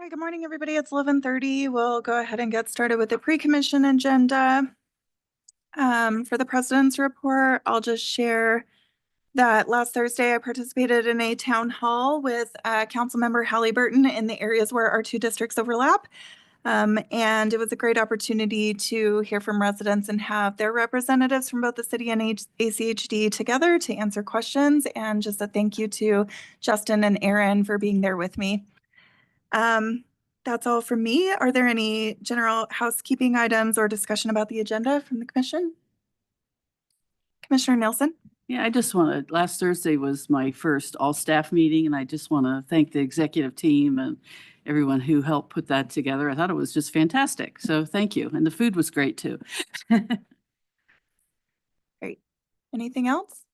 Hi, good morning, everybody. It's 11:30. We'll go ahead and get started with the pre-commission agenda. For the president's report, I'll just share that last Thursday I participated in a town hall with Councilmember Halliburton in the areas where our two districts overlap. And it was a great opportunity to hear from residents and have their representatives from both the city and ACHD together to answer questions. And just a thank you to Justin and Aaron for being there with me. That's all from me. Are there any general housekeeping items or discussion about the agenda from the commission? Commissioner Nelson? Yeah, I just want to, last Thursday was my first all-staff meeting, and I just want to thank the executive team and everyone who helped put that together. I thought it was just fantastic. So thank you. And the food was great too. Great. Anything else?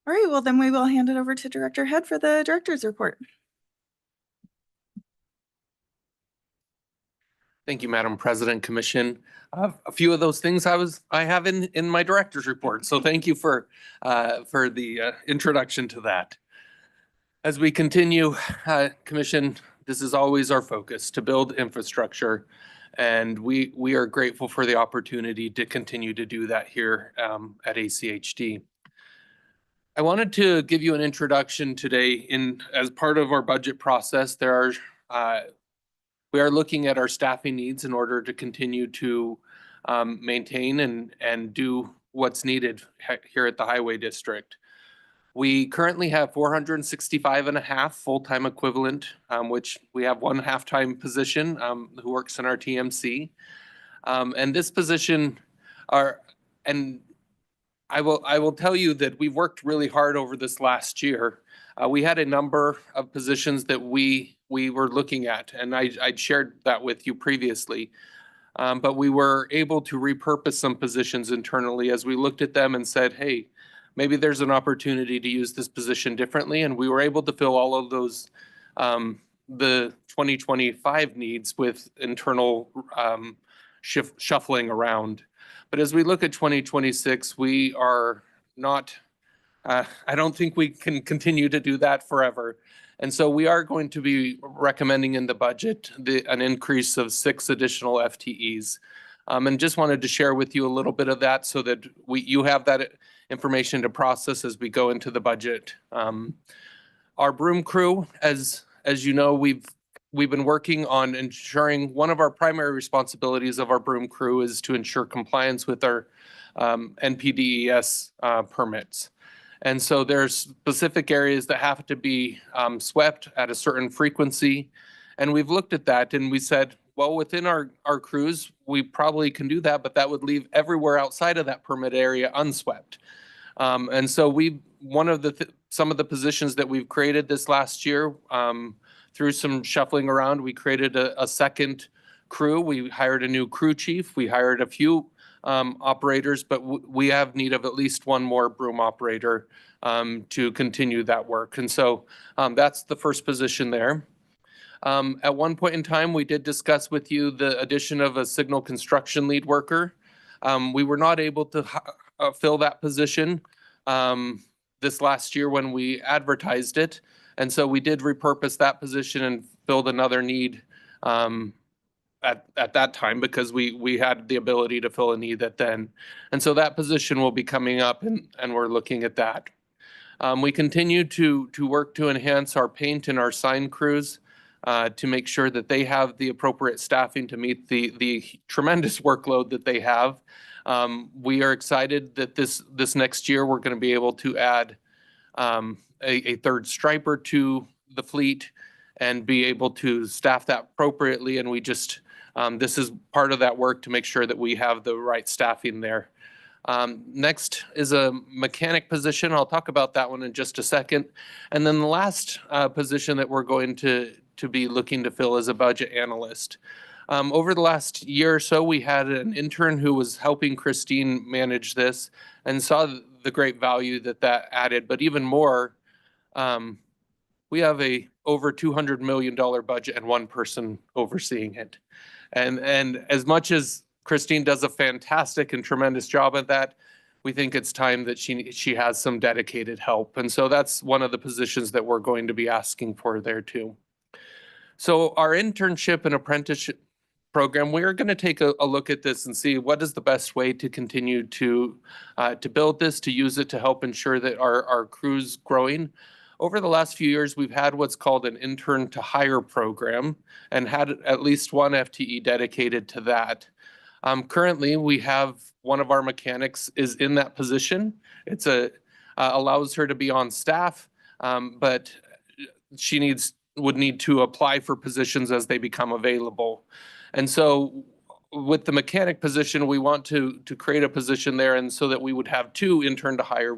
All right, well, then we will hand it over to Director Head for the director's report. Thank you, Madam President, Commission. A few of those things I have in my director's report. So thank you for the introduction to that. As we continue, Commission, this is always our focus to build infrastructure, and we are grateful for the opportunity to continue to do that here at ACHD. I wanted to give you an introduction today. As part of our budget process, we are looking at our staffing needs in order to continue to maintain and do what's needed here at the Highway District. We currently have 465 and a half full-time equivalent, which we have one half-time position who works in our TMC. And this position I will tell you that we've worked really hard over this last year. We had a number of positions that we were looking at, and I'd shared that with you previously. But we were able to repurpose some positions internally as we looked at them and said, hey, maybe there's an opportunity to use this position differently. And we were able to fill all of those, the 2025 needs with internal shuffling around. But as we look at 2026, we are not, I don't think we can continue to do that forever. And so we are going to be recommending in the budget an increase of 6 additional FTEs. And just wanted to share with you a little bit of that so that you have that information to process as we go into the budget. Our broom crew, as you know, we've been working on ensuring one of our primary responsibilities of our broom crew is to ensure compliance with our NPDES permits. And so there's specific areas that have to be swept at a certain frequency. And we've looked at that and we said, well, within our crews, we probably can do that, but that would leave everywhere outside of that permit area unswept. And so some of the positions that we've created this last year, through some shuffling around, we created a second crew. We hired a new crew chief. We hired a few operators, but we have need of at least one more broom operator to continue that work. And so that's the first position there. At one point in time, we did discuss with you the addition of a signal construction lead worker. We were not able to fill that position this last year when we advertised it. And so we did repurpose that position and filled another need at that time because we had the ability to fill a need then. And so that position will be coming up and we're looking at that. We continue to work to enhance our paint and our sign crews to make sure that they have the appropriate staffing to meet the tremendous workload that they have. We are excited that this next year we're going to be able to add a third striper to the fleet and be able to staff that appropriately. And we just, this is part of that work to make sure that we have the right staffing there. Next is a mechanic position. I'll talk about that one in just a second. And then the last position that we're going to be looking to fill is a budget analyst. Over the last year or so, we had an intern who was helping Christine manage this and saw the great value that added. But even more, we have a over $200 million budget and one person overseeing it. And as much as Christine does a fantastic and tremendous job at that, we think it's time that she has some dedicated help. And so that's one of the positions that we're going to be asking for there too. So our internship and apprenticeship program, we are going to take a look at this and see what is the best way to continue to build this, to use it to help ensure that our crew's growing. Over the last few years, we've had what's called an intern to hire program and had at least one FTE dedicated to that. Currently, we have one of our mechanics is in that position. It's allows her to be on staff, but she would need to apply for positions as they become available. And so with the mechanic position, we want to create a position there, and so that we would have two intern to hire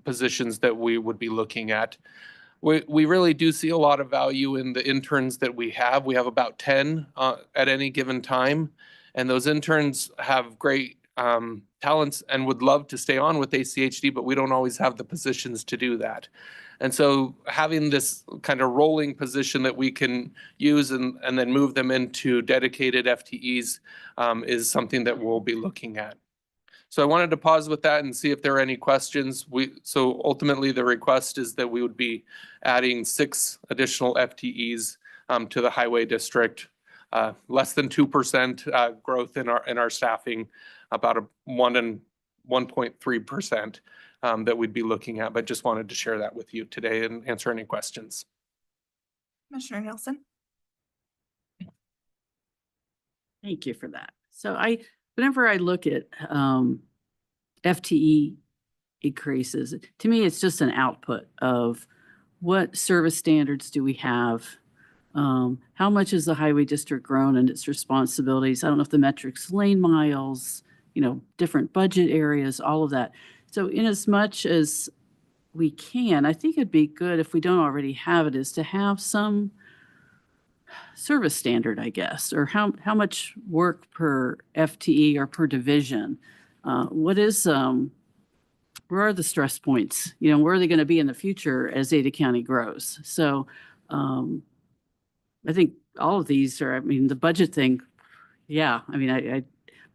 positions that we would be looking at. We really do see a lot of value in the interns that we have. We have about 10 at any given time, and those interns have great talents and would love to stay on with ACHD, but we don't always have the positions to do that. And so having this kind of rolling position that we can use and then move them into dedicated FTEs is something that we'll be looking at. So I wanted to pause with that and see if there are any questions. So ultimately the request is that we would be adding 6 additional FTEs to the highway district, less than 2% growth in our staffing, about a 1.3% that we'd be looking at, but just wanted to share that with you today and answer any questions. Commissioner Nielsen. Thank you for that. So whenever I look at FTE increases, to me, it's just an output of what service standards do we have? How much has the highway district grown and its responsibilities? I don't know if the metrics, lane miles, different budget areas, all of that. So in as much as we can, I think it'd be good if we don't already have it, is to have some service standard, I guess, or how much work per FTE or per division. What is, where are the stress points? Where are they going to be in the future as Ada County grows? So I think all of these are, the budget thing, yeah,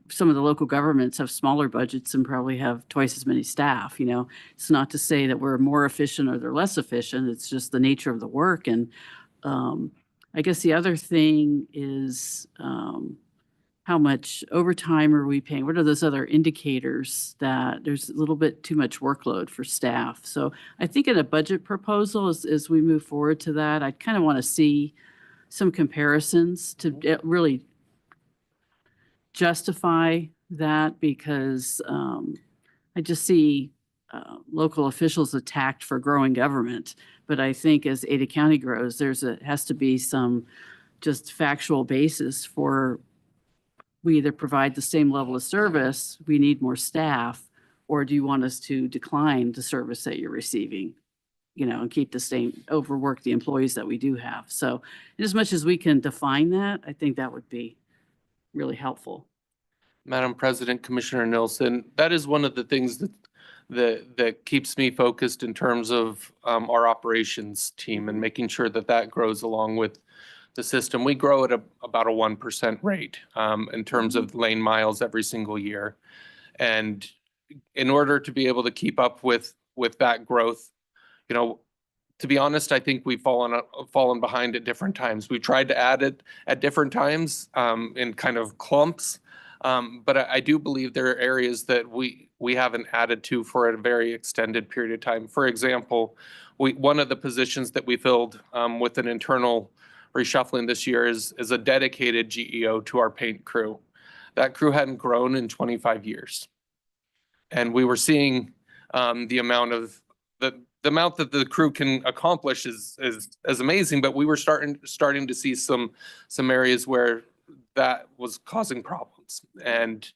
some of the local governments have smaller budgets and probably have twice as many staff. It's not to say that we're more efficient or they're less efficient. It's just the nature of the work. And I guess the other thing is how much overtime are we paying? What are those other indicators that there's a little bit too much workload for staff? So I think in a budget proposal, as we move forward to that, I kind of want to see some comparisons to really justify that, because I just see local officials attacked for growing government. But I think as Ada County grows, has to be some just factual basis for, we either provide the same level of service, we need more staff, or do you want us to decline the service that you're receiving, and keep the same, overwork the employees that we do have. So as much as we can define that, I think that would be really helpful. Madam President, Commissioner Nielsen, that is one of the things that keeps me focused in terms of our operations team and making sure that grows along with the system. We grow at about a 1% rate in terms of lane miles every single year. And in order to be able to keep up with that growth, to be honest, I think we've fallen behind at different times. We tried to add it at different times in kind of clumps, but I do believe there are areas that we haven't added to for a very extended period of time. For example, one of the positions that we filled with an internal reshuffling this year is a dedicated GEO to our paint crew. That crew hadn't grown in 25 years. And we were seeing the amount that the crew can accomplish is amazing, but we were starting to see some areas where that was causing problems. And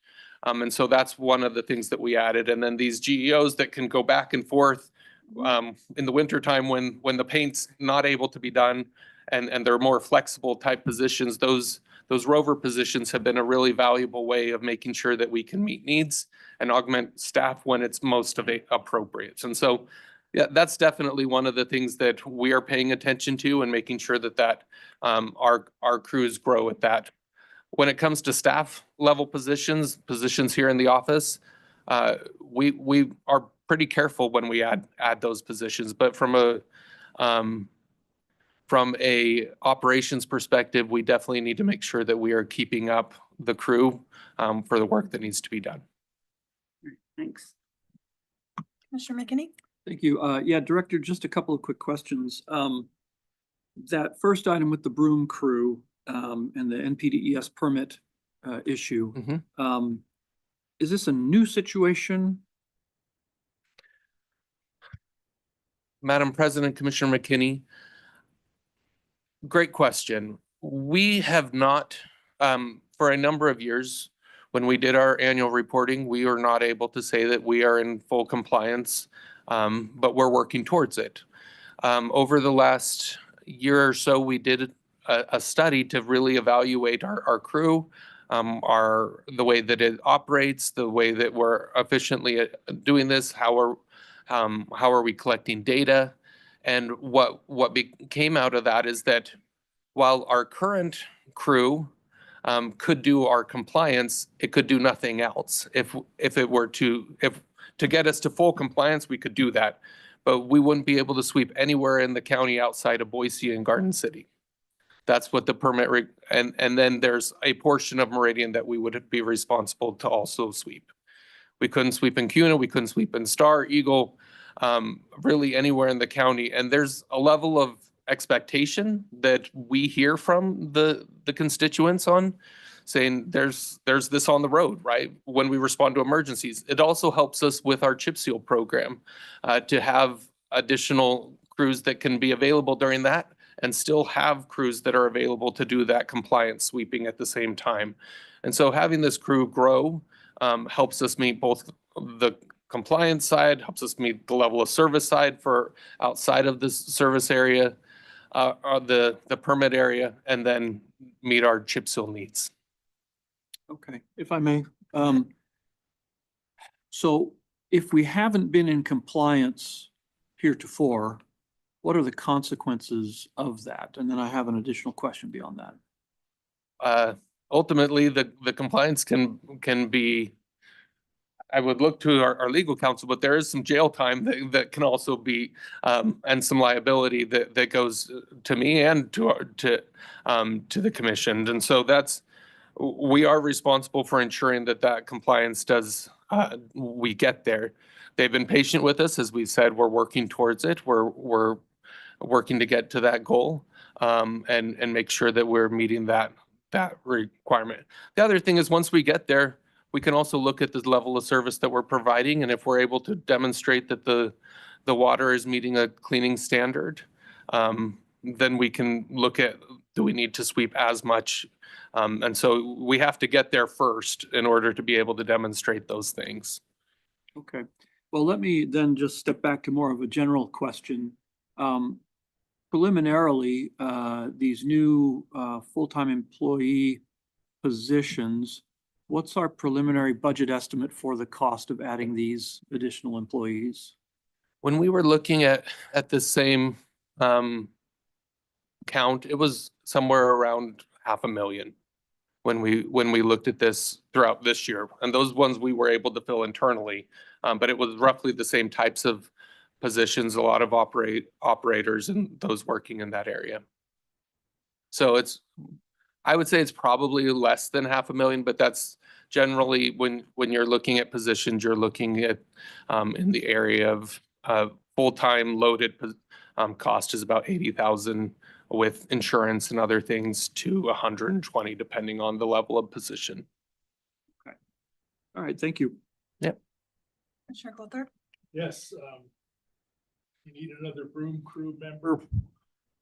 And so that's one of the things that we added. And then these GEOs that can go back and forth in the wintertime when the paint's not able to be done and they're more flexible type positions, those rover positions have been a really valuable way of making sure that we can meet needs and augment staff when it's most appropriate. And so, yeah, that's definitely one of the things that we are paying attention to and making sure that our crews grow with that. When it comes to staff level positions here in the office, we are pretty careful when we add those positions. But from a operations perspective, we definitely need to make sure that we are keeping up the crew for the work that needs to be done. Thanks. Commissioner McKinney? Thank you. Yeah, Director, just a couple of quick questions. That first item with the broom crew and the NPDES permit issue, is this a new situation? Madam President, Commissioner McKinney, great question. We have not, for a number of years, when we did our annual reporting, we were not able to say that we are in full compliance, but we're working towards it. Over the last year or so, we did a study to really evaluate our crew, the way that it operates, the way that we're efficiently doing this, how are we collecting data? And what came out of that is that while our current crew could do our compliance, it could do nothing else. If to get us to full compliance, we could do that, but we wouldn't be able to sweep anywhere in the county outside of Boise and Garden City. That's what the permit, and then there's a portion of Meridian that we would be responsible to also sweep. We couldn't sweep in Cuna, we couldn't sweep in Star, Eagle, really anywhere in the county. And there's a level of expectation that we hear from the constituents on saying there's this on the road, right? When we respond to emergencies. It also helps us with our chip seal program to have additional crews that can be available during that and still have crews that are available to do that compliance sweeping at the same time. And so having this crew grow helps us meet both the compliance side, helps us meet the level of service side for outside of this service area, the permit area, and then meet our chip seal needs. Okay, if I may. So if we haven't been in compliance heretofore, what are the consequences of that? And then I have an additional question beyond that. Ultimately, the compliance can be, I would look to our legal counsel, but there is some jail time that can also be, and some liability that goes to me and to the commission. And so we are responsible for ensuring that compliance we get there. They've been patient with us. As we said, we're working towards it. We're working to get to that goal, and make sure that we're meeting that requirement. The other thing is, once we get there, we can also look at the level of service that we're providing, and if we're able to demonstrate that the water is meeting a cleaning standard, then we can look at, do we need to sweep as much? And so we have to get there first in order to be able to demonstrate those things. Okay, well, let me then just step back to more of a general question. Preliminarily, these new full-time employee positions, what's our preliminary budget estimate for the cost of adding these additional employees? When we were looking at the same count, it was somewhere around $500,000 when we looked at this throughout this year. And those ones we were able to fill internally, but it was roughly the same types of positions, a lot of operators and those working in that area. So I would say it's probably less than $500,000, but that's generally when you're looking at positions, you're looking at in the area of full-time loaded cost is about $80,000 with insurance and other things to $120,000 depending on the level of position. Okay. All right, thank you. Yep. Commissioner Goldthorpe? Yes, you need another broom crew member.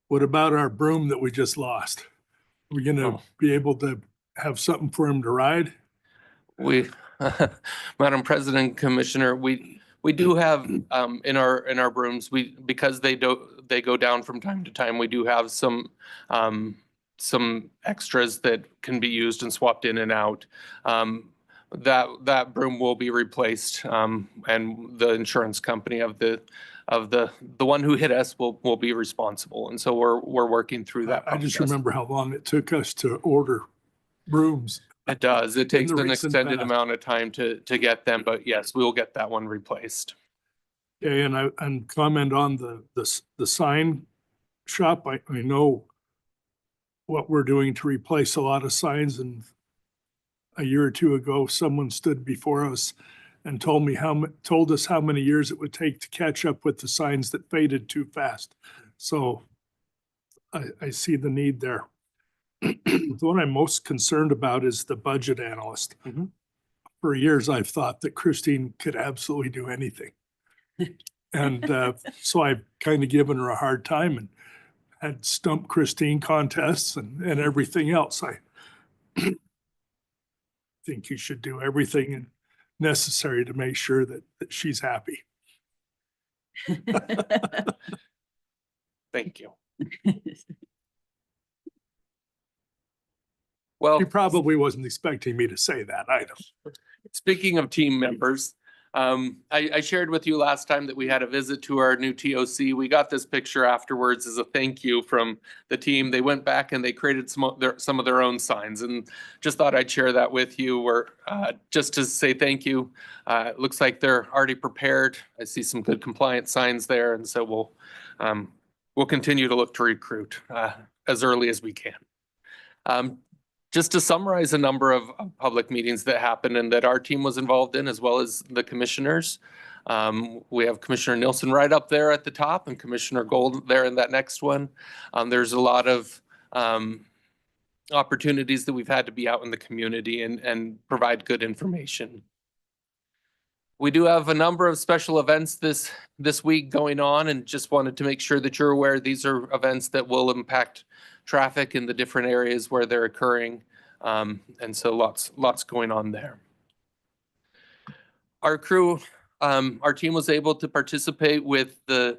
What about our broom that we just lost? Are we gonna be able to have something for him to ride? We Madam President, Commissioner, we do have in our brooms, because they go down from time to time, we do have some extras that can be used and swapped in and out. That broom will be replaced, and the insurance company of the one who hit us will be responsible. And so we're working through that I just process. remember how long it took us to order brooms. It does. It takes the an recent extended past. amount of time to get them, but yes, we will get that one replaced. Okay, and comment on the sign shop. I know what we're doing to replace a lot of signs, and a year or two ago, someone stood before us and told us how many years it would take to catch up with the signs that faded too fast. So I see the need there. The one I'm most concerned about is the budget analyst. Mhm. For years, I've thought that Christine could absolutely do anything. And so I've kind of given her a hard time and had stump Christine contests and everything else. I think you should do everything necessary to make sure that she's happy. Thank you. Well, She probably wasn't expecting me to say that either. speaking of team members, I shared with you last time that we had a visit to our new TOC. We got this picture afterwards as a thank you from the team. They went back and they created some of their own signs, and just thought I'd share that with you. Just to say thank you. It looks like they're already prepared. I see some good compliance signs there, and so we'll continue to look to recruit as early as we can. Just to summarize a number of public meetings that happened and that our team was involved in, as well as the commissioners. We have Commissioner Nielsen right up there at the top and Commissioner Gold there in that next one. There's a lot of opportunities that we've had to be out in the community and provide good information. We do have a number of special events this week going on, and just wanted to make sure that you're aware these are events that will impact traffic in the different areas where they're occurring. And so lots going on there. Our crew, our team was able to participate with the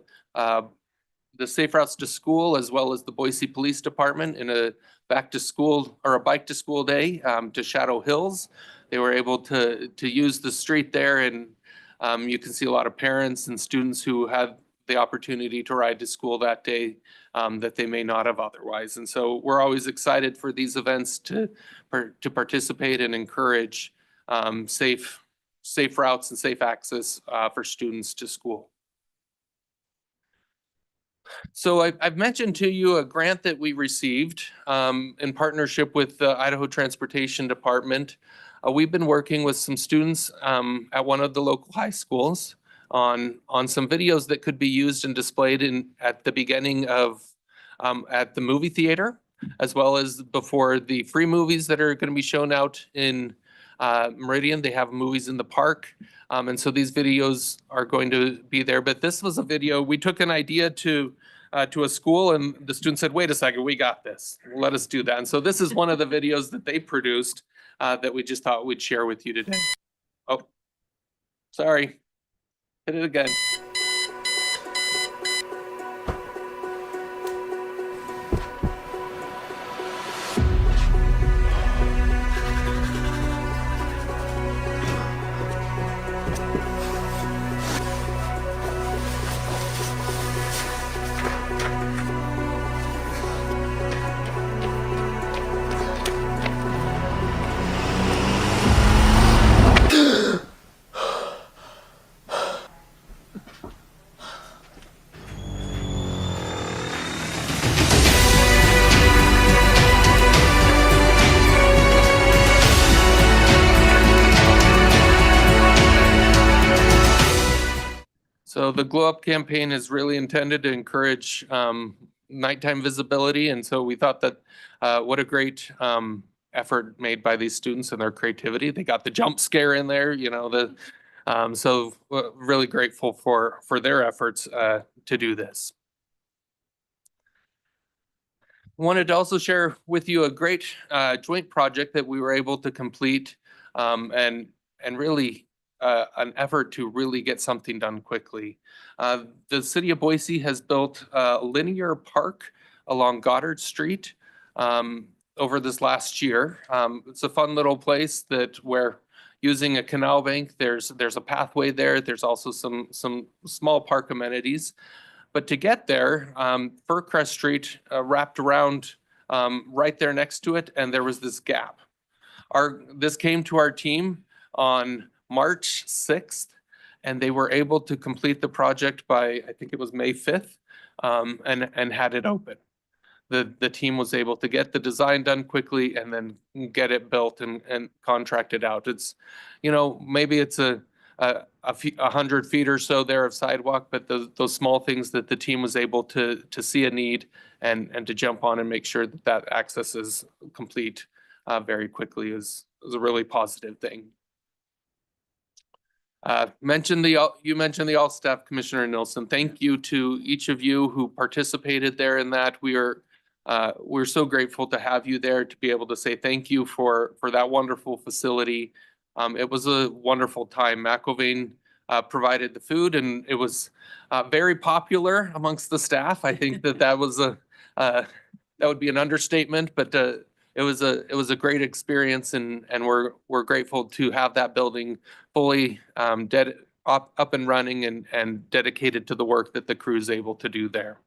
Safe Routes to School, as well as the Boise Police Department, in a back to school or a bike to school day to Shadow Hills. They were able to use the street there, and you can see a lot of parents and students who had the opportunity to ride to school that day that they may not have otherwise. And so we're always excited for these events to participate and encourage safe routes and safe access for students to school. So I've mentioned to you a grant that we received in partnership with the Idaho Transportation Department. We've been working with some students at one of the local high schools on some videos that could be used and displayed at the beginning of at the movie theater, as well as before the free movies that are going to be shown out in Meridian. They have movies in the park. And so these videos are going to be there. But this was a video, we took an idea to a school, and the student said, wait a second, we got this. Let us do that. And so this is one of the videos that they produced that we just thought we'd share with you today. Oh, sorry. Hit it again. So the Glow Up campaign is really intended to encourage nighttime visibility. And so we thought that what a great effort made by these students and their creativity. They got the jump scare in there, so really grateful for their efforts to do this. Wanted to also share with you a great joint project that we were able to complete and really an effort to really get something done quickly. The city of Boise has built a linear park along Goddard Street over this last year. It's a fun little place that where using a canal bank, there's a pathway there. There's also some small park amenities. But to get there, Fircrest Street wrapped around right there next to it, and there was this gap. This came to our team on March 6th, and they were able to complete the project by, I think it was May 5th, and had it open. The team was able to get the design done quickly and then get it built and contracted out. It's, maybe it's a 100 feet or so there of sidewalk, but those small things that the team was able to see a need and to jump on and make sure that access is complete very quickly is a really positive thing. You mentioned the all staff, Commissioner Nilsson. Thank you to each of you who participated there in that. We're so grateful to have you there to be able to say thank you for that wonderful facility. It was a wonderful time. McIlvain provided the food, and it was very popular amongst the staff. I think that would be an understatement, but it was a great experience, and we're grateful to have that building fully up and running and dedicated to the work that the crew is able to do there.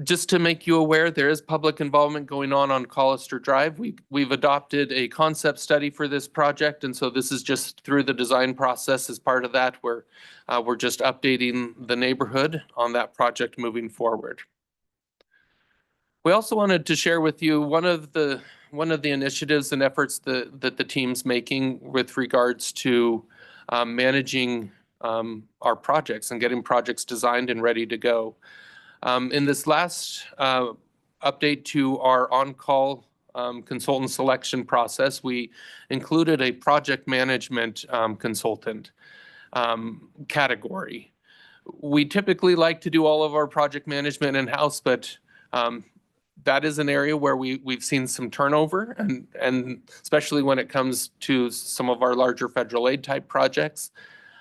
Just to make you aware, there is public involvement going on Collister Drive. We've adopted a concept study for this project, and so this is just through the design process. As part of that, we're just updating the neighborhood on that project moving forward. We also wanted to share with you one of the initiatives and efforts that the team's making with regards to managing our projects and getting projects designed and ready to go. In this last update to our on-call consultant selection process, we included a project management consultant category. We typically like to do all of our project management in-house, but that is an area where we've seen some turnover, and especially when it comes to some of our larger federal aid type projects.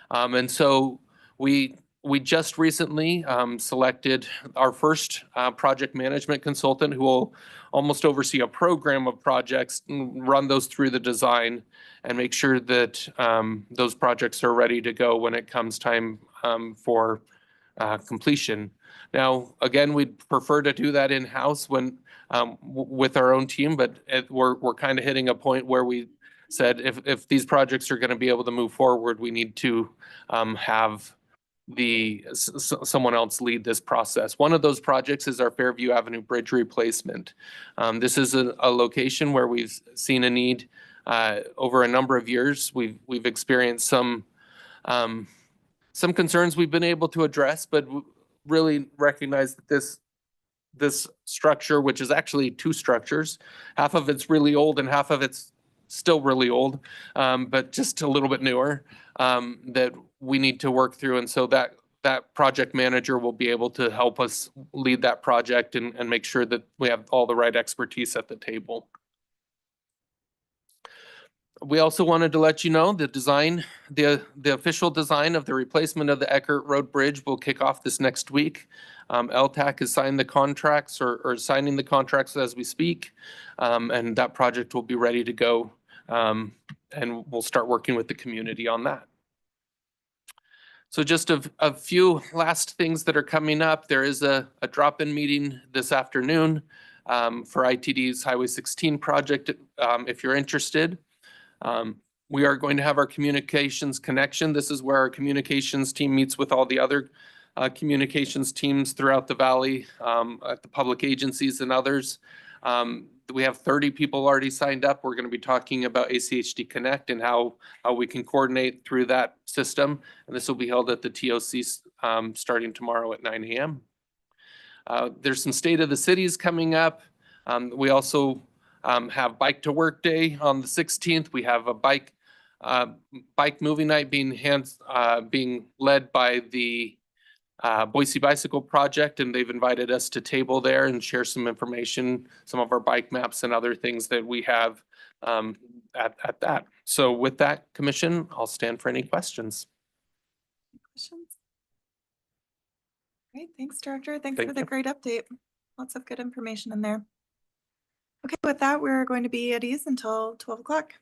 And so we just recently selected our first project management consultant who will almost oversee a program of projects, and run those through the design and make sure that those projects are ready to go when it comes time for completion. Now, again, we'd prefer to do that in-house when with our own team, but we're kind of hitting a point where we said if these projects are going to be able to move forward, we need to have someone else lead this process. One of those projects is our Fairview Avenue Bridge replacement. This is a location where we've seen a need over a number of years. We've experienced some concerns we've been able to address, but really recognize that this structure, which is actually two structures, half of it's really old and half of it's still really old, but just a little bit newer, that we need to work through. And so that project manager will be able to help us lead that project and make sure that we have all the right expertise at the table. We also wanted to let you know the official design of the replacement of the Eckert Road Bridge will kick off this next week. LTAC has signed the contracts or signing the contracts as we speak, and that project will be ready to go, and we'll start working with the community on that. So just a few last things that are coming up. There is a drop-in meeting this afternoon for ITD's Highway 16 project, if you're interested. We are going to have our communications connection. This is where our communications team meets with all the other communications teams throughout the valley, at the public agencies and others. We have 30 people already signed up. We're going to be talking about ACHD Connect and how we can coordinate through that system. And this will be held at the TOC starting tomorrow at 9 a.m. There's some State of the Cities coming up. We also have Bike to Work Day on the 16th. We have a bike movie night being led by the Boise Bicycle Project, and they've invited us to table there and share some information, some of our bike maps and other things that we have at that. So with that, Commission, I'll stand for any questions. Questions? Great, thanks, Director. Thanks Thank for the you. great update. Lots of good information in there. Okay, with that, we're going to be at ease until 12 o'clock.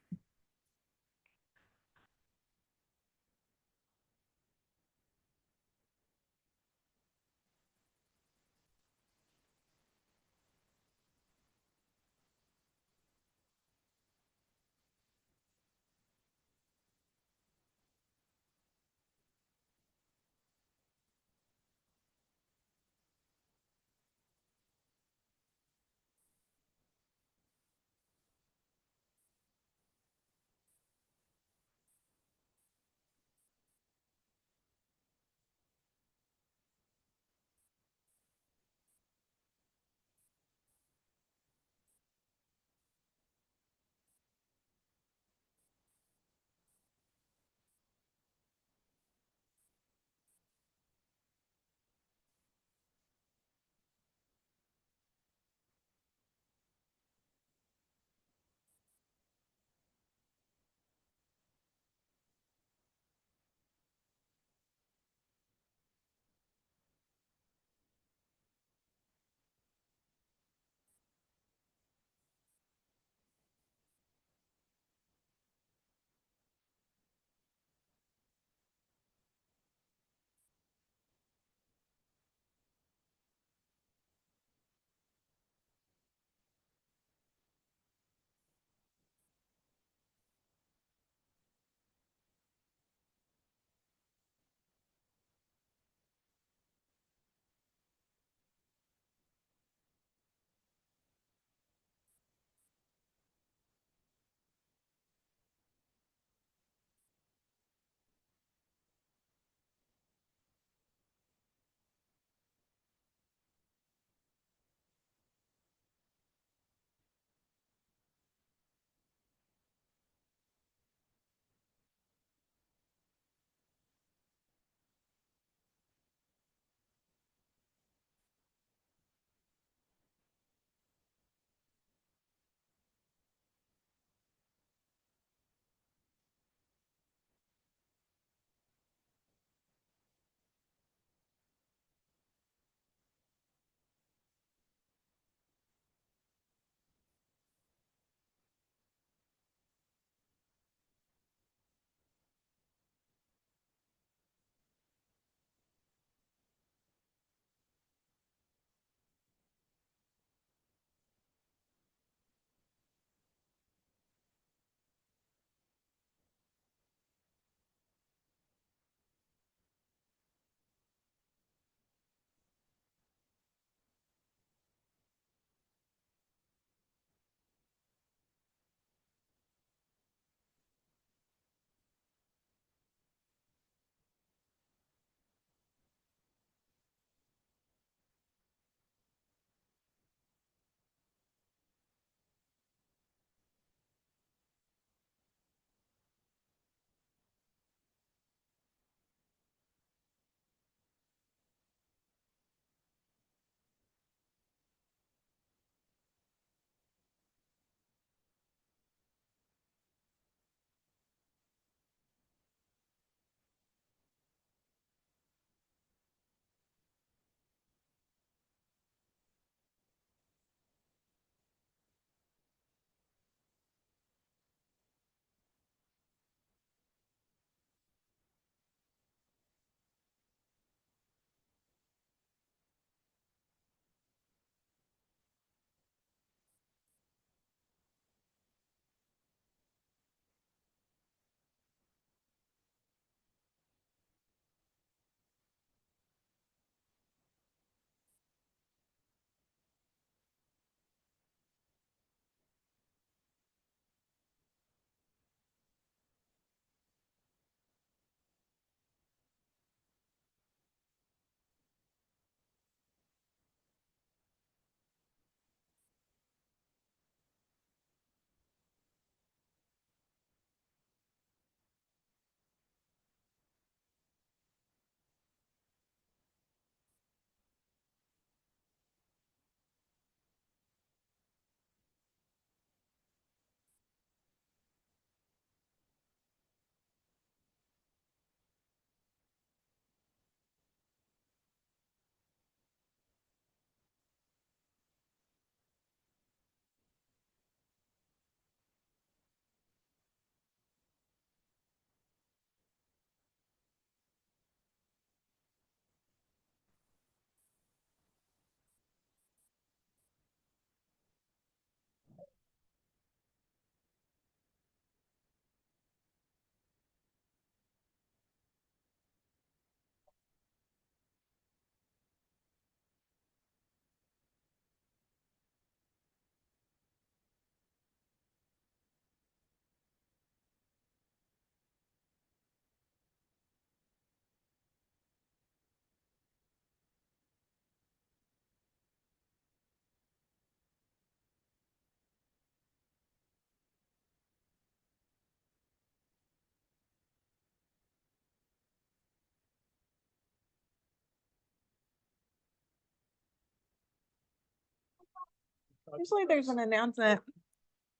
Usually there's an announcement.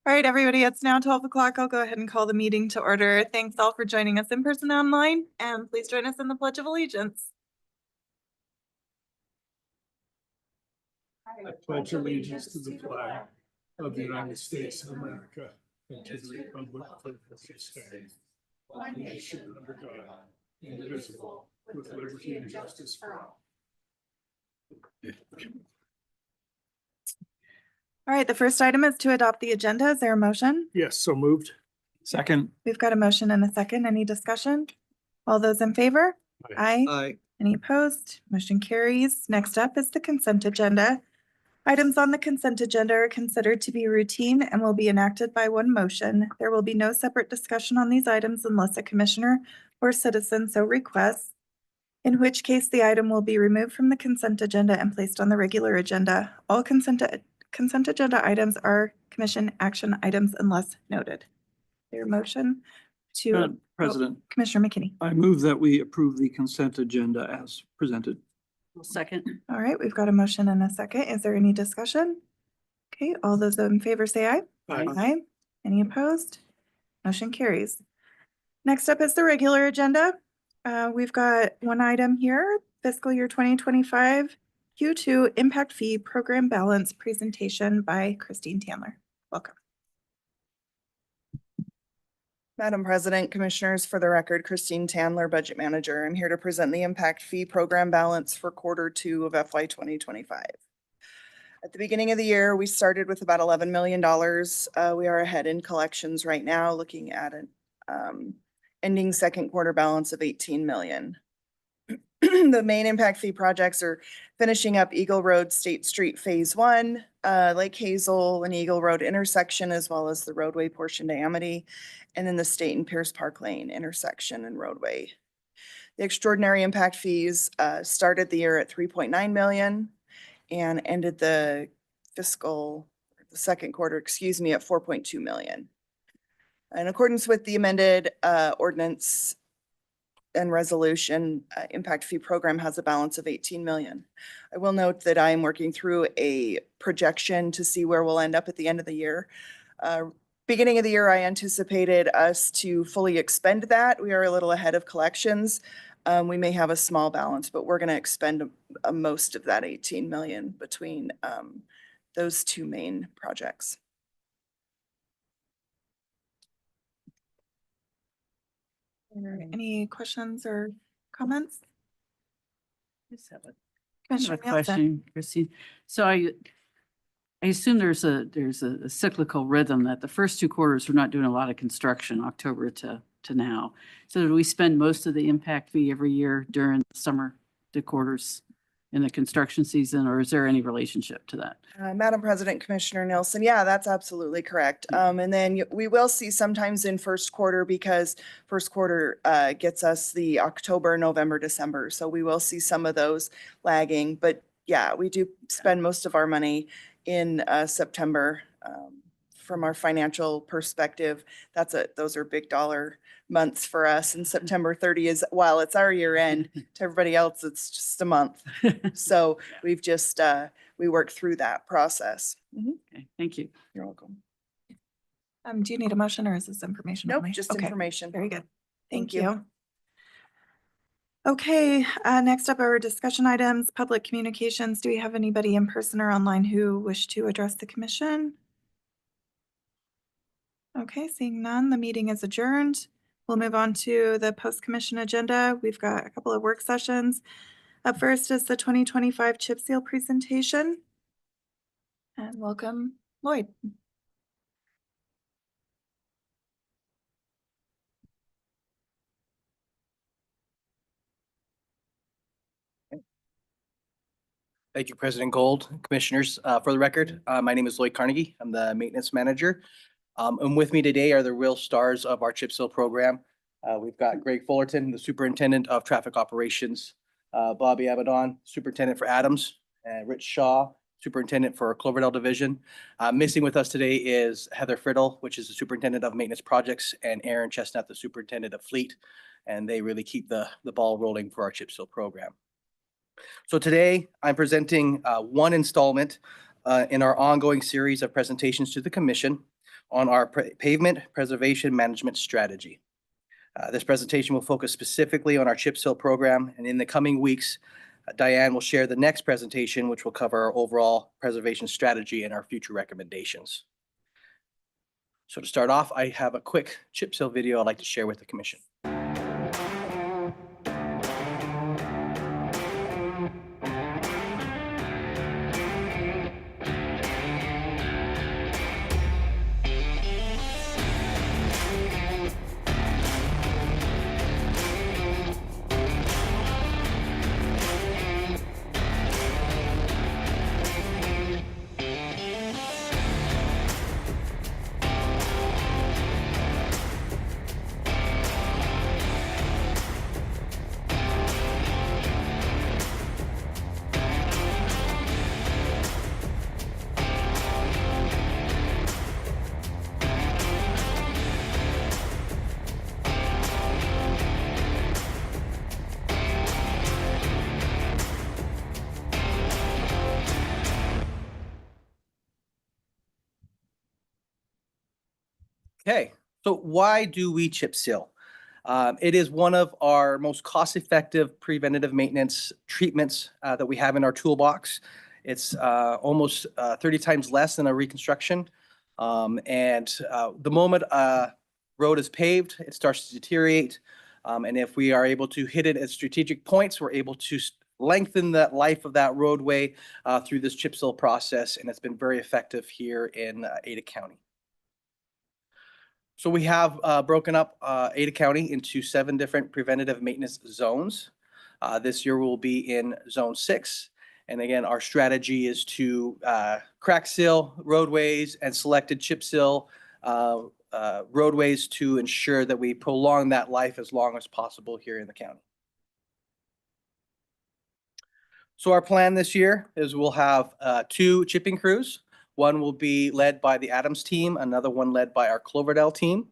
All right, everybody, it's now 12 o'clock. I'll go ahead and call the meeting to order. Thanks all for joining us in person and online, and please join us in the Pledge of Allegiance. I pledge allegiance to the flag of the United States of America and to the republic for which it stands, one nation under God, indivisible, with liberty and justice for all. All right, the first item is to adopt the agenda. Is there a motion? Yes, so moved. Second. We've got a motion and a second. Any discussion? All those in favor? Aye. Aye. Any opposed? Motion carries. Next up is the consent agenda. Items on the consent agenda are considered to be routine and will be enacted by one motion. There will be no separate discussion on these items unless a commissioner or citizen so requests, in which case the item will be removed from the consent agenda and placed on the regular agenda. All consent agenda items are commission action items unless noted. Your motion to Madam President, Commissioner McKinney. I move that we approve the consent agenda as presented. Second. All right, we've got a motion and a second. Is there any discussion? Okay, all those in favor say aye. Aye. Aye. Any opposed? Motion carries. Next up is the regular agenda. We've got one item here, fiscal year 2025 Q2 impact fee program balance presentation by Christine Tandler. Welcome. Madam President, Commissioners, for the record, Christine Tandler, Budget Manager. I'm here to present the impact fee program balance for Q2 of FY 2025. At the beginning of the year, we started with about $11 million. We are ahead in collections right now, looking at an ending second quarter balance of $18 million. The main impact fee projects are finishing up Eagle Road State Street Phase 1, Lake Hazel and Eagle Road intersection, as well as the roadway portion to Amity, and then the State and Pierce Park Lane intersection and roadway. The extraordinary impact fees started the year at 3.9 million and ended the second quarter, at 4.2 million. In accordance with the amended ordinance and resolution, impact fee program has a balance of 18 million. I will note that I am working through a projection to see where we'll end up at the end of the year. Beginning of the year, I anticipated us to fully expend that. We are a little ahead of collections. We may have a small balance, but we're going to expend most of that 18 million between those two main projects. Any questions or comments? I have a Commissioner Nielsen. question, Christine. So I assume there's a cyclical rhythm that the first two quarters we're not doing a lot of construction, October to now. So do we spend most of the impact fee every year during the summer quarters in the construction season, or is there any relationship to that? Madam President, Commissioner Nielsen, yeah, that's absolutely correct. And then we will see sometimes in first quarter, because first quarter gets us the October, November, December. So we will see some of those lagging, but yeah, we do spend most of our money in September. From our financial perspective, those are big dollar months for us. And September 30 is, while it's our year end, to everybody else, it's just a month. So we've just, we worked through that process. Okay, thank you. You're welcome. Do you need a motion or is this information? Nope, only? just Okay, information. very good. Thank Thank you. you. Okay, next up are discussion items, public communications. Do we have anybody in person or online who wish to address the commission? Okay, seeing none, the meeting is adjourned. We'll move on to the post-commission agenda. We've got a couple of work sessions. Up first is the 2025 chip seal presentation. And welcome, Lloyd. Thank you, President Gold, Commissioners. For the record, my name is Lloyd Carnegie. I'm the maintenance manager. And with me today are the real stars of our chip seal program. We've got Greg Fullerton, the Superintendent of Traffic Operations, Bobby Abaddon, Superintendent for Adams, and Rich Shaw, Superintendent for Cloverdale Division. Missing with us today is Heather Friddle, which is the Superintendent of Maintenance Projects, and Aaron Chestnut, the Superintendent of Fleet. And they really keep the ball rolling for our chip seal program. So today I'm presenting one installment in our ongoing series of presentations to the commission on our pavement preservation management strategy. This presentation will focus specifically on our chip seal program, and in the coming weeks, Diane will share the next presentation, which will cover our overall preservation strategy and our future recommendations. So to start off, I have a quick chip seal video I'd like to share with the commission. Okay, so why do we chip seal? It is one of our most cost-effective preventative maintenance treatments that we have in our toolbox. It's almost 30 times less than a reconstruction. The moment a road is paved, it starts to deteriorate. And if we are able to hit it at strategic points, we're able to lengthen the life of that roadway through this chip seal process, and it's been very effective here in Ada County. So we have broken up Ada County into 7 different preventative maintenance zones. This year we'll be in Zone 6. And again, our strategy is to crack seal roadways and selected chip seal roadways to ensure that we prolong that life as long as possible here in the county. So our plan this year is we'll have 2 chipping crews. One will be led by the Adams team, another one led by our Cloverdale team.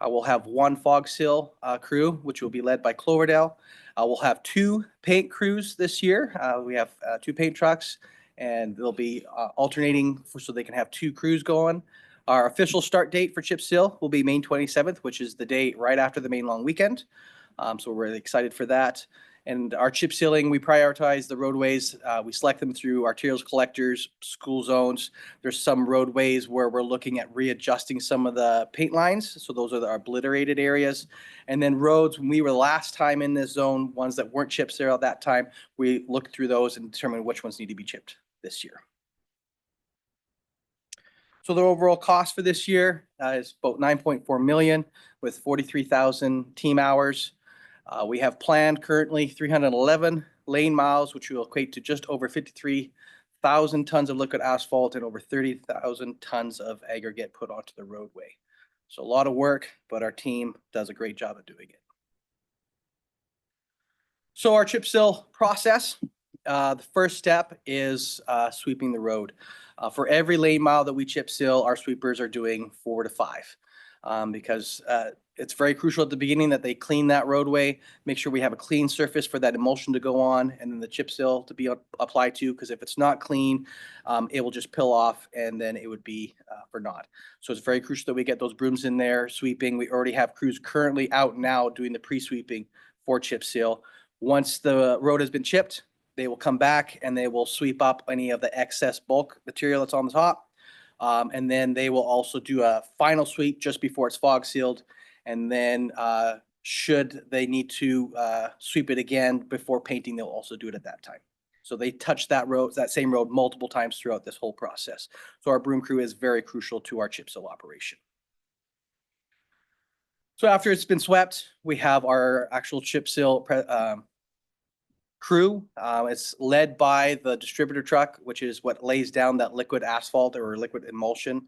We'll have 1 fog seal crew, which will be led by Cloverdale. We'll have 2 paint crews this year. We have 2 paint trucks, and they'll be alternating so they can have 2 crews going. Our official start date for chip seal will be May 27th, which is the day right after the main long weekend. So we're really excited for that. And our chip sealing, we prioritize the roadways. We select them through arterials collectors, school zones. There's some roadways where we're looking at readjusting some of the paint lines. So those are the obliterated areas. And then roads, when we were last time in this zone, ones that weren't chip seal at that time, we looked through those and determined which ones need to be chipped this year. So the overall cost for this year is about $9.4 million with 43,000 team hours. We have planned currently 311 lane miles, which will equate to just over 53,000 tons of liquid asphalt and over 30,000 tons of aggregate put onto the roadway. So a lot of work, but our team does a great job of doing it. So our chip seal process, the first step is sweeping the road. For every lane mile that we chip seal, our sweepers are doing 4 to 5 because it's very crucial at the beginning that they clean that roadway, make sure we have a clean surface for that emulsion to go on and then the chip seal to be applied to, because if it's not clean, it will just pill off and then it would be for naught. So it's very crucial that we get those brooms in there sweeping. We already have crews currently out now doing the pre-sweeping for chip seal. Once the road has been chipped, they will come back and they will sweep up any of the excess bulk material that's on the top. And then they will also do a final sweep just before it's fog sealed. And then should they need to sweep it again before painting, they'll also do it at that time. So they touch that road, that same road multiple times throughout this whole process. So our broom crew is very crucial to our chip seal operation. So after it's been swept, we have our actual chip seal crew. It's led by the distributor truck, which is what lays down that liquid asphalt or liquid emulsion.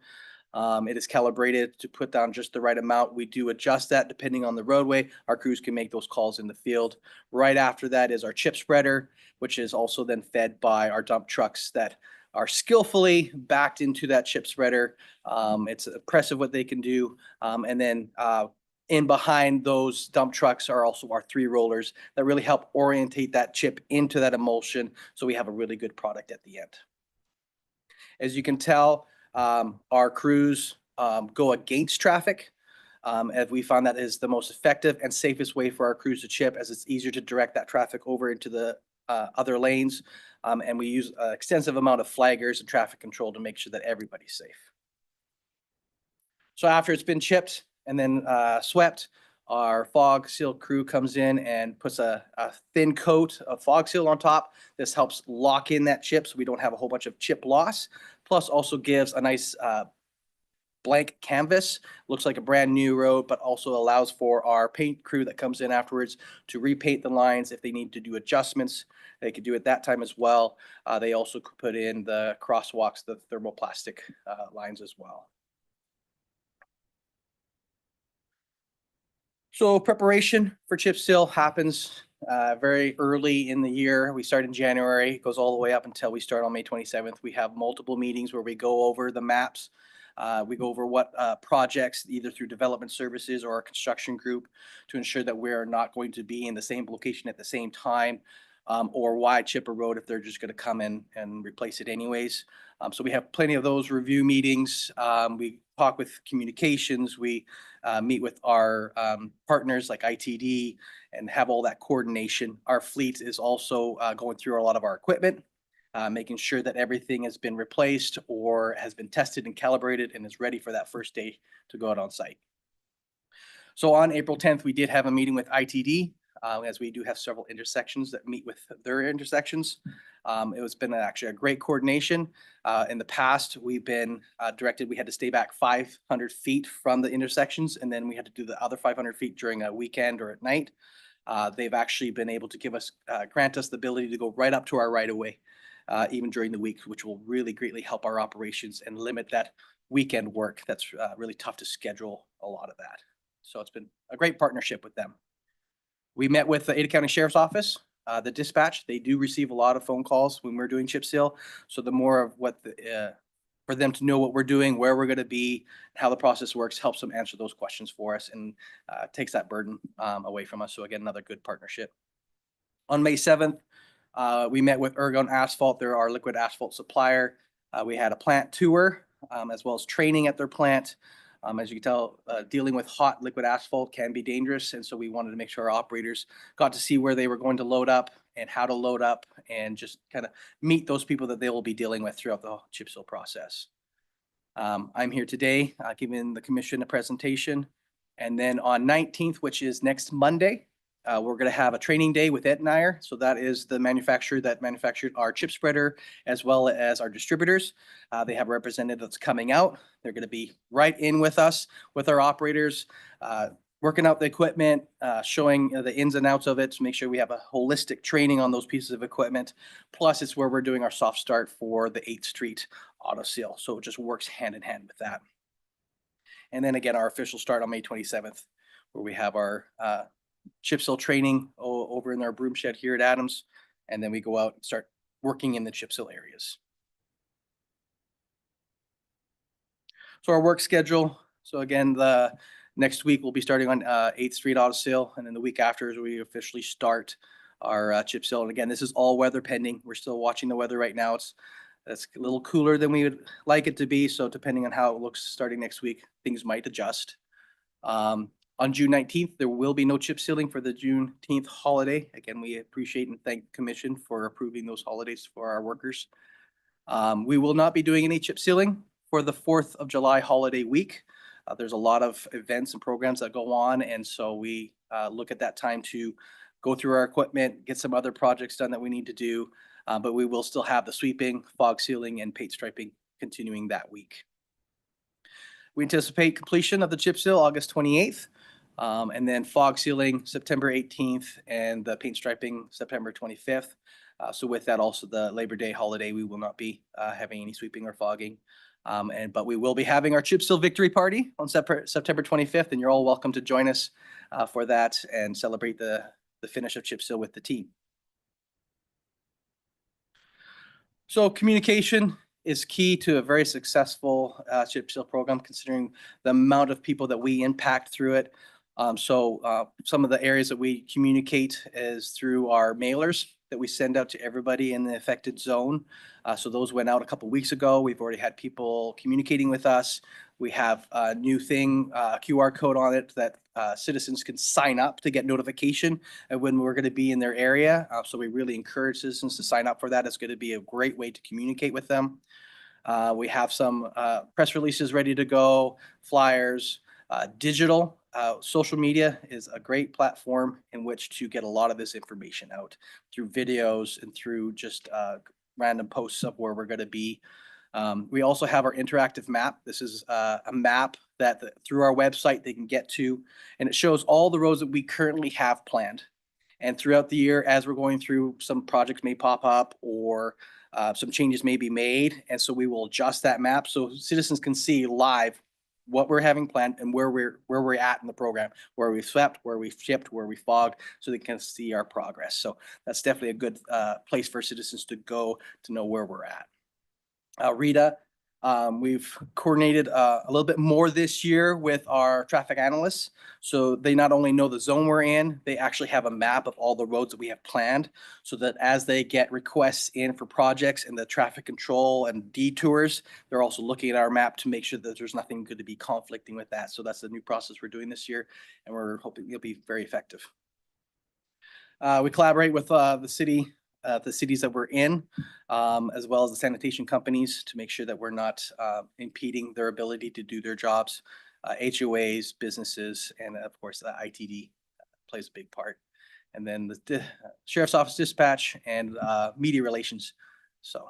It is calibrated to put down just the right amount. We do adjust that depending on the roadway. Our crews can make those calls in the field. Right after that is our chip spreader, which is also then fed by our dump trucks that are skillfully backed into that chip spreader. It's impressive what they can do. And then in behind those dump trucks are also our 3 rollers that really help orientate that chip into that emulsion so we have a really good product at the end. As you can tell, our crews go against traffic. As we found that is the most effective and safest way for our crews to chip, as it's easier to direct that traffic over into the other lanes. And we use an extensive amount of flaggers and traffic control to make sure that everybody's safe. So after it's been chipped and then swept, our fog seal crew comes in and puts a thin coat of fog seal on top. This helps lock in that chip so we don't have a whole bunch of chip loss. Plus also gives a nice blank canvas. Looks like a brand new road, but also allows for our paint crew that comes in afterwards to repaint the lines if they need to do adjustments. They could do it that time as well. They also could put in the crosswalks, the thermoplastic lines as well. So preparation for chip seal happens very early in the year. We start in January, it goes all the way up until we start on May 27th. We have multiple meetings where we go over the maps. We go over what projects, either through development services or our construction group, to ensure that we're not going to be in the same location at the same time, or why chip a road if they're just going to come in and replace it anyways. So we have plenty of those review meetings. We talk with communications. We meet with our partners like ITD and have all that coordination. Our fleet is also going through a lot of our equipment, making sure that everything has been replaced or has been tested and calibrated and is ready for that first day to go out on site. So on April 10th, we did have a meeting with ITD, as we do have several intersections that meet with their intersections. It has been actually a great coordination. In the past, we've been directed, we had to stay back 500 feet from the intersections, and then we had to do the other 500 feet during a weekend or at night. They've actually been able to give us, grant us the ability to go right up to our right of way, even during the week, which will really greatly help our operations and limit that weekend work. That's really tough to schedule a lot of that. So it's been a great partnership with them. We met with the Ada County Sheriff's Office, the dispatch. They do receive a lot of phone calls when we're doing chip seal. So the more of what for them to know what we're doing, where we're going to be, how the process works, helps them answer those questions for us and takes that burden away from us. So again, another good partnership. On May 7th, we met with Ergon Asphalt. They're our liquid asphalt supplier. We had a plant tour as well as training at their plant. As you can tell, dealing with hot liquid asphalt can be dangerous. And so we wanted to make sure our operators got to see where they were going to load up and how to load up and just kind of meet those people that they will be dealing with throughout the chip seal process. I'm here today giving the commission a presentation. And then on 19th, which is next Monday, we're going to have a training day with Etnier. So that is the manufacturer that manufactured our chip spreader as well as our distributors. They have a representative that's coming out. They're going to be right in with us, with our operators, working out the equipment, showing the ins and outs of it to make sure we have a holistic training on those pieces of equipment. Plus, it's where we're doing our soft start for the 8th Street auto seal. So it just works hand in hand with that. And then again, our official start on May 27th, where we have our chip seal training over in our broom shed here at Adams. And then we go out and start working in the chip seal areas. So our work schedule. So again, the next week we'll be starting on 8th Street auto seal. And then the week after is we officially start our chip seal. And again, this is all weather pending. We're still watching the weather right now. It's a little cooler than we would like it to be. So depending on how it looks starting next week, things might adjust. On June 19th, there will be no chip sealing for the Juneteenth holiday. Again, we appreciate and thank the commission for approving those holidays for our workers. We will not be doing any chip sealing for the 4th of July holiday week. There's a lot of events and programs that go on. And so we look at that time to go through our equipment, get some other projects done that we need to do. But we will still have the sweeping, fog sealing, and paint striping continuing that week. We anticipate completion of the chip seal August 28th. And then fog sealing September 18th and the paint striping September 25th. So with that, also the Labor Day holiday, we will not be having any sweeping or fogging. But we will be having our chip seal victory party on September 25th, and you're all welcome to join us for that and celebrate the finish of chip seal with the team. So communication is key to a very successful chip seal program, considering the amount of people that we impact through it. Some of the areas that we communicate is through our mailers that we send out to everybody in the affected zone. So those went out a couple weeks ago. We've already had people communicating with us. We have a new thing, QR code on it that citizens can sign up to get notification of when we're going to be in their area. So we really encourage citizens to sign up for that. It's going to be a great way to communicate with them. We have some press releases ready to go, flyers, digital. Social media is a great platform in which to get a lot of this information out through videos and through just random posts of where we're going to be. We also have our interactive map. This is a map that through our website they can get to, and it shows all the roads that we currently have planned. And throughout the year, as we're going through, some projects may pop up or some changes may be made. And so we will adjust that map so citizens can see live what we're having planned and where we're at in the program, where we've swept, where we've chipped, where we fogged, so they can see our progress. So that's definitely a good place for citizens to go to know where we're at. Rita, we've coordinated a little bit more this year with our traffic analysts. So they not only know the zone we're in, they actually have a map of all the roads that we have planned, so that as they get requests in for projects and the traffic control and detours, they're also looking at our map to make sure that there's nothing going to be conflicting with that. So that's the new process we're doing this year, and we're hoping it'll be very effective. We collaborate with the cities that we're in, as well as the sanitation companies, to make sure that we're not impeding their ability to do their jobs. HOAs, businesses, and of course the ITD plays a big part. And then the Sheriff's Office dispatch and media relations. So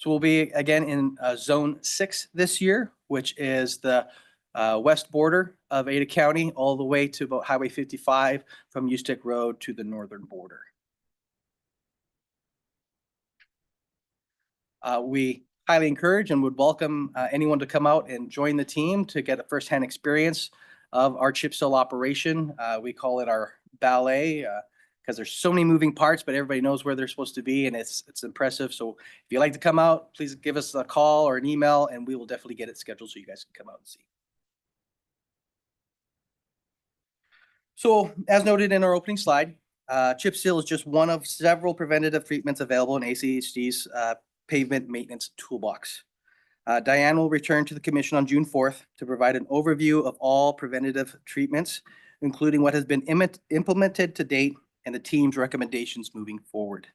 we'll be again in Zone 6 this year, which is the west border of Ada County, all the way to about Highway 55 from Ustick Road to the northern border. We highly encourage and would welcome anyone to come out and join the team to get a firsthand experience of our chip seal operation. We call it our ballet because there's so many moving parts, but everybody knows where they're supposed to be, and it's impressive. So if you'd like to come out, please give us a call or an email, and we will definitely get it scheduled so you guys can come out and see. So as noted in our opening slide, chip seal is just one of several preventative treatments available in ACHD's pavement maintenance toolbox. Diane will return to the commission on June 4th to provide an overview of all preventative treatments, including what has been implemented to date and the team's recommendations moving forward.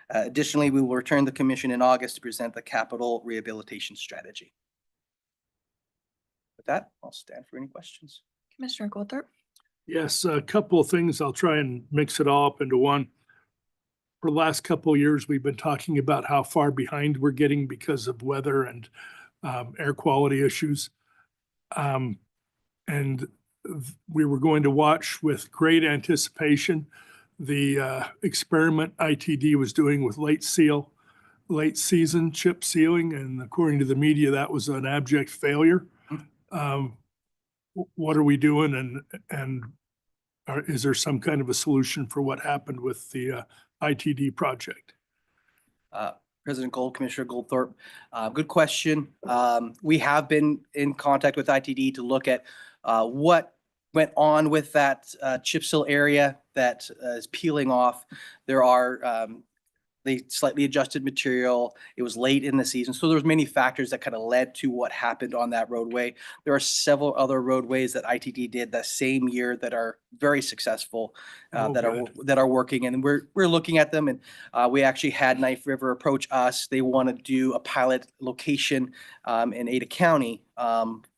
Additionally, we will return the commission in August to present the capital rehabilitation strategy. With that, I'll stand for any questions. Commissioner Goldthorpe. Yes, a couple of things. I'll try and mix it all up into one. For the last couple of years, we've been talking about how far behind we're getting because of weather and air quality issues. And we were going to watch with great anticipation the experiment ITD was doing with late season chip sealing. And according to the media, that was an abject failure. What are we doing, and is there some kind of a solution for what happened with the ITD project? President Gold, Commissioner Goldthorpe, good question. We have been in contact with ITD to look at what went on with that chip seal area that is peeling off. There are they slightly adjusted material. It was late in the season. So there's many factors that kind of led to what happened on that roadway. There are several other roadways that ITD did that same year that are very successful, that are working. And we're looking at them. And we actually had Knife River approach us. They want to do a pilot location in Ada County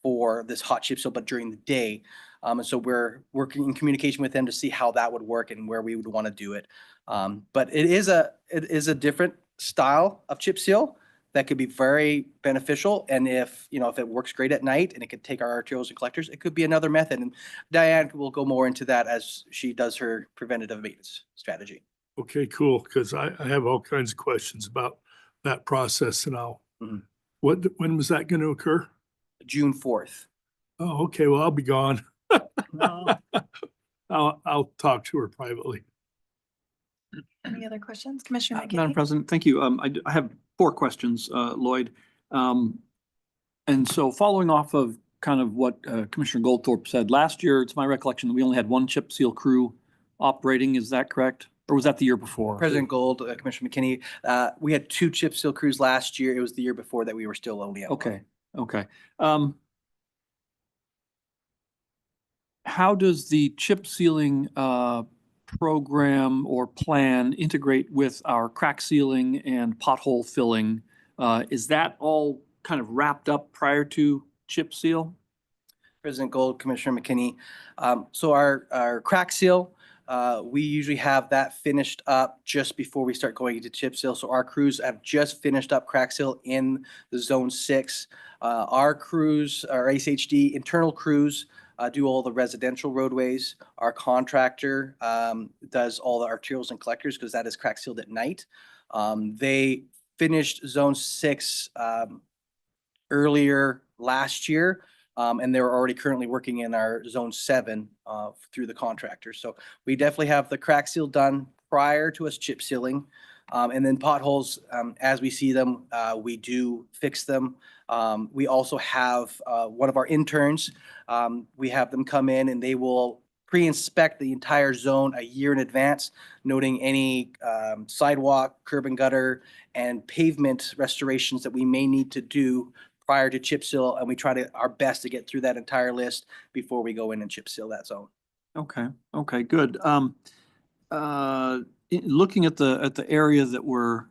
for this hot chip seal, but during the day. And so we're working in communication with them to see how that would work and where we would want to do it. But it is a different style of chip seal that could be very beneficial. And if it works great at night and it could take our arterials and collectors, it could be another method. And Diane will go more into that as she does her preventative maintenance strategy. Okay, cool. Because I have all kinds of questions about that process, and when was that going to occur? June 4th. Oh, okay. Well, I'll be gone. I'll talk to her privately. Any other questions? Commissioner McKinney? Madam President, thank you. I have 4 questions, Lloyd. And so following off of kind of what Commissioner Goldthorpe said, last year, it's my recollection that we only had one chip seal crew operating. Is that correct? Or was that the year before? President Gold, Commissioner McKinney, we had 2 chip seal crews last year. It was the year before that we were still only at one. Okay, okay. How does the chip sealing program or plan integrate with our crack sealing and pothole filling? Is that all kind of wrapped up prior to chip seal? President Gold, Commissioner McKinney. So our crack seal, we usually have that finished up just before we start going into chip seal. So our crews have just finished up crack seal in the Zone 6. Our crews, our ACHD internal crews, do all the residential roadways. Our contractor does all the arterials and collectors because that is crack sealed at night. They finished Zone 6 earlier last year. And they're already currently working in our Zone 7 through the contractor. So we definitely have the crack seal done prior to us chip sealing. And then potholes, as we see them, we do fix them. We also have one of our interns. We have them come in and they will pre-inspect the entire zone a year in advance, noting any sidewalk, curb and gutter, and pavement restorations that we may need to do prior to chip seal, and we try our best to get through that entire list before we go in and chip seal that zone. Okay, okay, good. Looking at the area that we're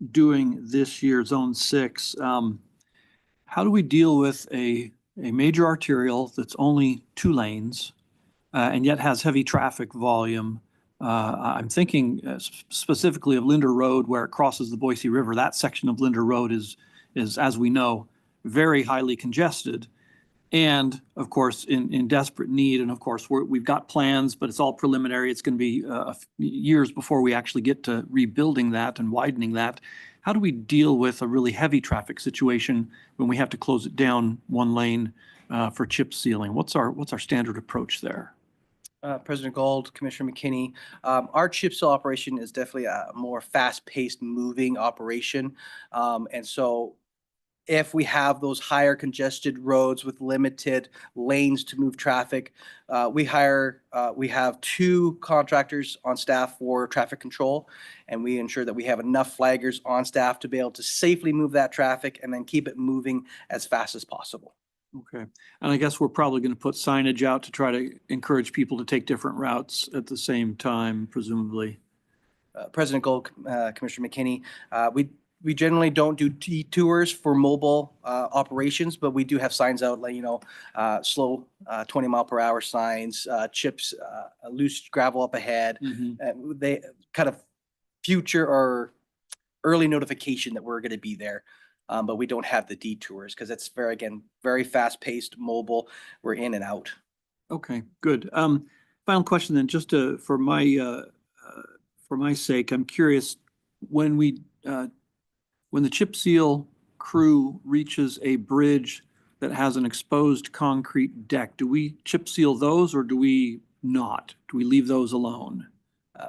doing this year, Zone 6, how do we deal with a major arterial that's only 2 lanes and yet has heavy traffic volume? I'm thinking specifically of Linder Road where it crosses the Boise River. That section of Linder Road is, as we know, very highly congested. And of course, in desperate need. And of course, we've got plans, but it's all preliminary. It's going to be years before we actually get to rebuilding that and widening that. How do we deal with a really heavy traffic situation when we have to close it down 1 lane for chip sealing? What's our standard approach there? President Gold, Commissioner McKinney, our chip seal operation is definitely a more fast-paced moving operation. And so if we have those higher congested roads with limited lanes to move traffic, we have 2 contractors on staff for traffic control, and we ensure that we have enough flaggers on staff to be able to safely move that traffic and then keep it moving as fast as possible. Okay. And I guess we're probably going to put signage out to try to encourage people to take different routes at the same time, presumably. President Gold, Commissioner McKinney, we generally don't do detours for mobile operations, but we do have signs out, like, slow 20-mile-per-hour signs, chips, loose gravel up ahead. They kind of future or early notification that we're going to be there. But we don't have the detours because it's very fast-paced, mobile. We're in and out. Okay, good. Final question then, just for my sake, I'm curious, when the chip seal crew reaches a bridge that has an exposed concrete deck, do we chip seal those or do we not? Do we leave those alone?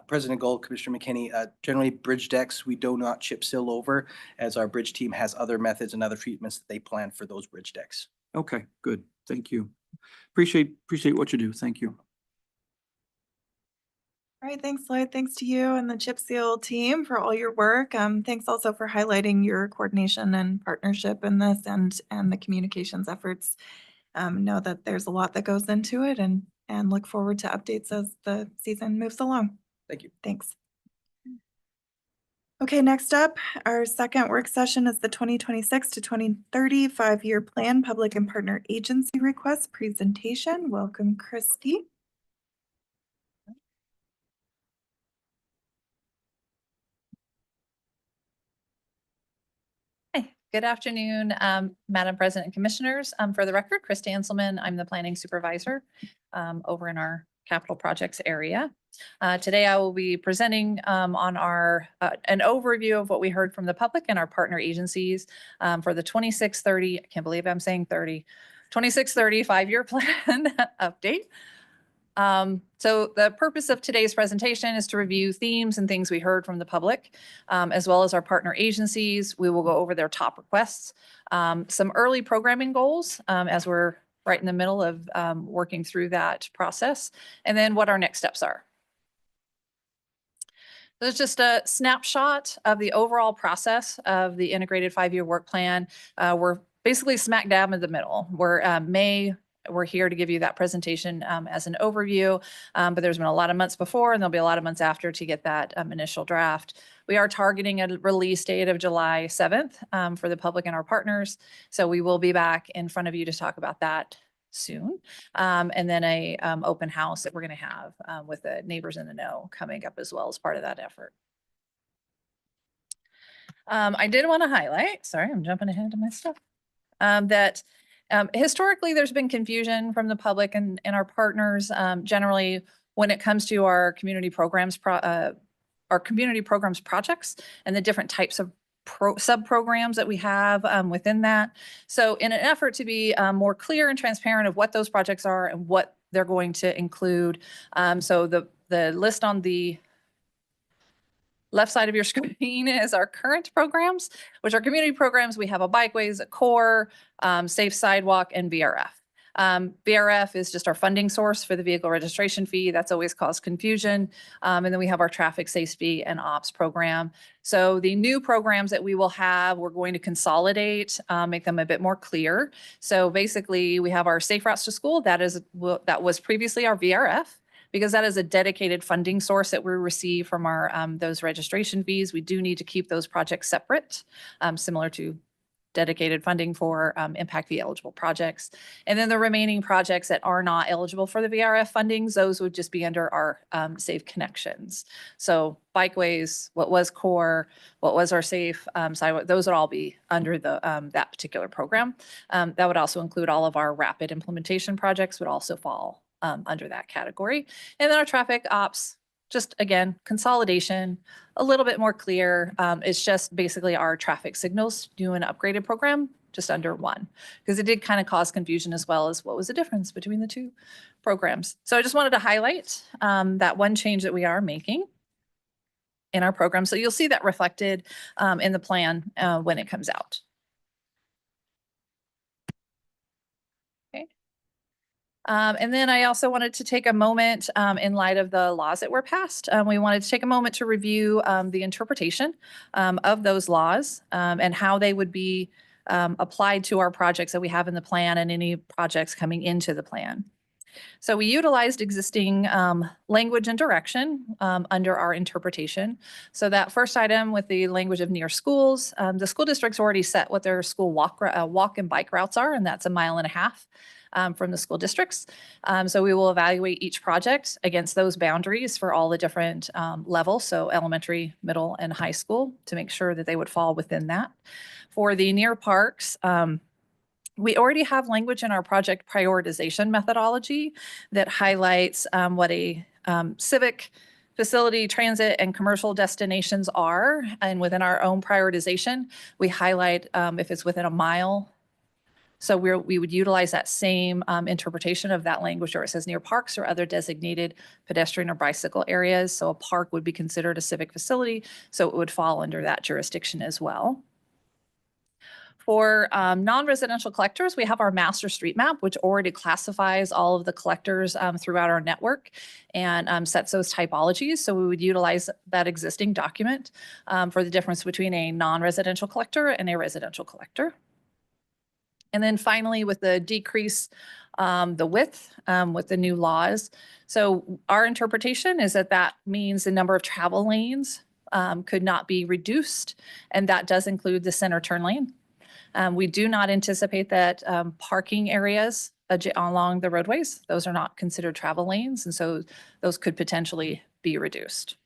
President Gold, Commissioner McKinney, generally bridge decks, we do not chip seal over as our bridge team has other methods and other treatments that they plan for those bridge decks. Okay, good. Thank you. Appreciate what you do. Thank you. All right, thanks, Lloyd. Thanks to you and the Chip Seal team for all your work. Thanks also for highlighting your coordination and partnership in this and the communications efforts. Know that there's a lot that goes into it and look forward to updates as the season moves along. Thank you. Thanks. Okay, next up, our second work session is the 2026 to 2030 5-year plan public and partner agency request presentation. Welcome, Christy. Hi, good afternoon, Madam President and Commissioners. For the record, Chris Danselman, I'm the planning supervisor over in our capital projects area. Today I will be presenting on an overview of what we heard from the public and our partner agencies for the 2630, I can't believe I'm saying 2630 5-year plan update. So the purpose of today's presentation is to review themes and things we heard from the public, as well as our partner agencies. We will go over their top requests, some early programming goals as we're right in the middle of working through that process, and then what our next steps are. There's just a snapshot of the overall process of the integrated 5-year work plan. We're basically smack dab in the middle. We're here to give you that presentation as an overview, but there's been a lot of months before and there'll be a lot of months after to get that initial draft. We are targeting a release date of July 7th for the public and our partners. So we will be back in front of you to talk about that soon. And then a open house that we're going to have with the neighbors in the know coming up as well as part of that effort. I did want to highlight, sorry, I'm jumping ahead to my stuff, that historically there's been confusion from the public and our partners generally when it comes to our community programs projects and the different types of sub-programs that we have within that. So in an effort to be more clear and transparent of what those projects are and what they're going to include. So the list on the left side of your screen is our current programs, which are community programs. We have a bikeways, a core, safe sidewalk, and VRF. VRF is just our funding source for the vehicle registration fee. That's always caused confusion. And then we have our traffic safety and ops program. So the new programs that we will have, we're going to consolidate, make them a bit more clear. So basically we have our safe routes to school. That was previously our VRF, because that is a dedicated funding source that we receive from our those registration fees. We do need to keep those projects separate, similar to dedicated funding for impact fee eligible projects. And then the remaining projects that are not eligible for the VRF fundings, those would just be under our safe connections. So bikeways, what was core, what was our safe sidewalk, those would all be under the that particular program. That would also include all of our rapid implementation projects would also fall under that category. And then our traffic ops, just again, consolidation, a little bit more clear. It's just basically our traffic signals, new and upgraded program, just under one, because it did kind of cause confusion as well as what was the difference between the two programs. So I just wanted to highlight that one change that we are making in our program. So you'll see that reflected in the plan when it comes out. And then I also wanted to take a moment in light of the laws that were passed. We wanted to take a moment to review the interpretation of those laws and how they would be applied to our projects that we have in the plan and any projects coming into the plan. So we utilized existing language and direction under our interpretation. So that first item with the language of near schools, the school district's already set what their school walk and bike routes are, and that's 1.5 miles from the school districts. So we will evaluate each project against those boundaries for all the different levels, so elementary, middle, and high school, to make sure that they would fall within that. For the near parks, we already have language in our project prioritization methodology that highlights what a civic facility, transit, and commercial destinations are. And within our own prioritization, we highlight if it's within 1 mile. So we would utilize that same interpretation of that language where it says near parks or other designated pedestrian or bicycle areas. So a park would be considered a civic facility, so it would fall under that jurisdiction as well. For non-residential collectors, we have our master street map, which already classifies all of the collectors throughout our network and sets those typologies. So we would utilize that existing document for the difference between a non-residential collector and a residential collector. And then finally, with the decrease, the width with the new laws. So our interpretation is that that means the number of travel lanes could not be reduced, and that does include the center turn lane. We do not anticipate that parking areas along the roadways, those are not considered travel lanes, and so those could potentially be reduced.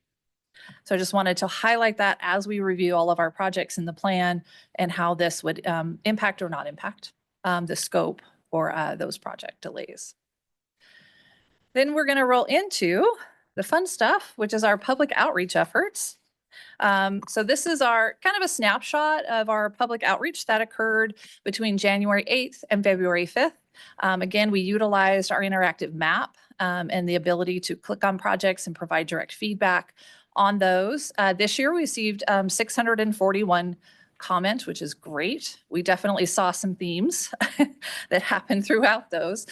So I just wanted to highlight that as we review all of our projects in the plan and how this would impact or not impact the scope for those project delays. Then we're going to roll into the fun stuff, which is our public outreach efforts. So this is our kind of a snapshot of our public outreach that occurred between January 8th and February 5th. Again, we utilized our interactive map and the ability to click on projects and provide direct feedback on those. This year we received 641 comment, which is great. We definitely saw some themes that happened throughout those.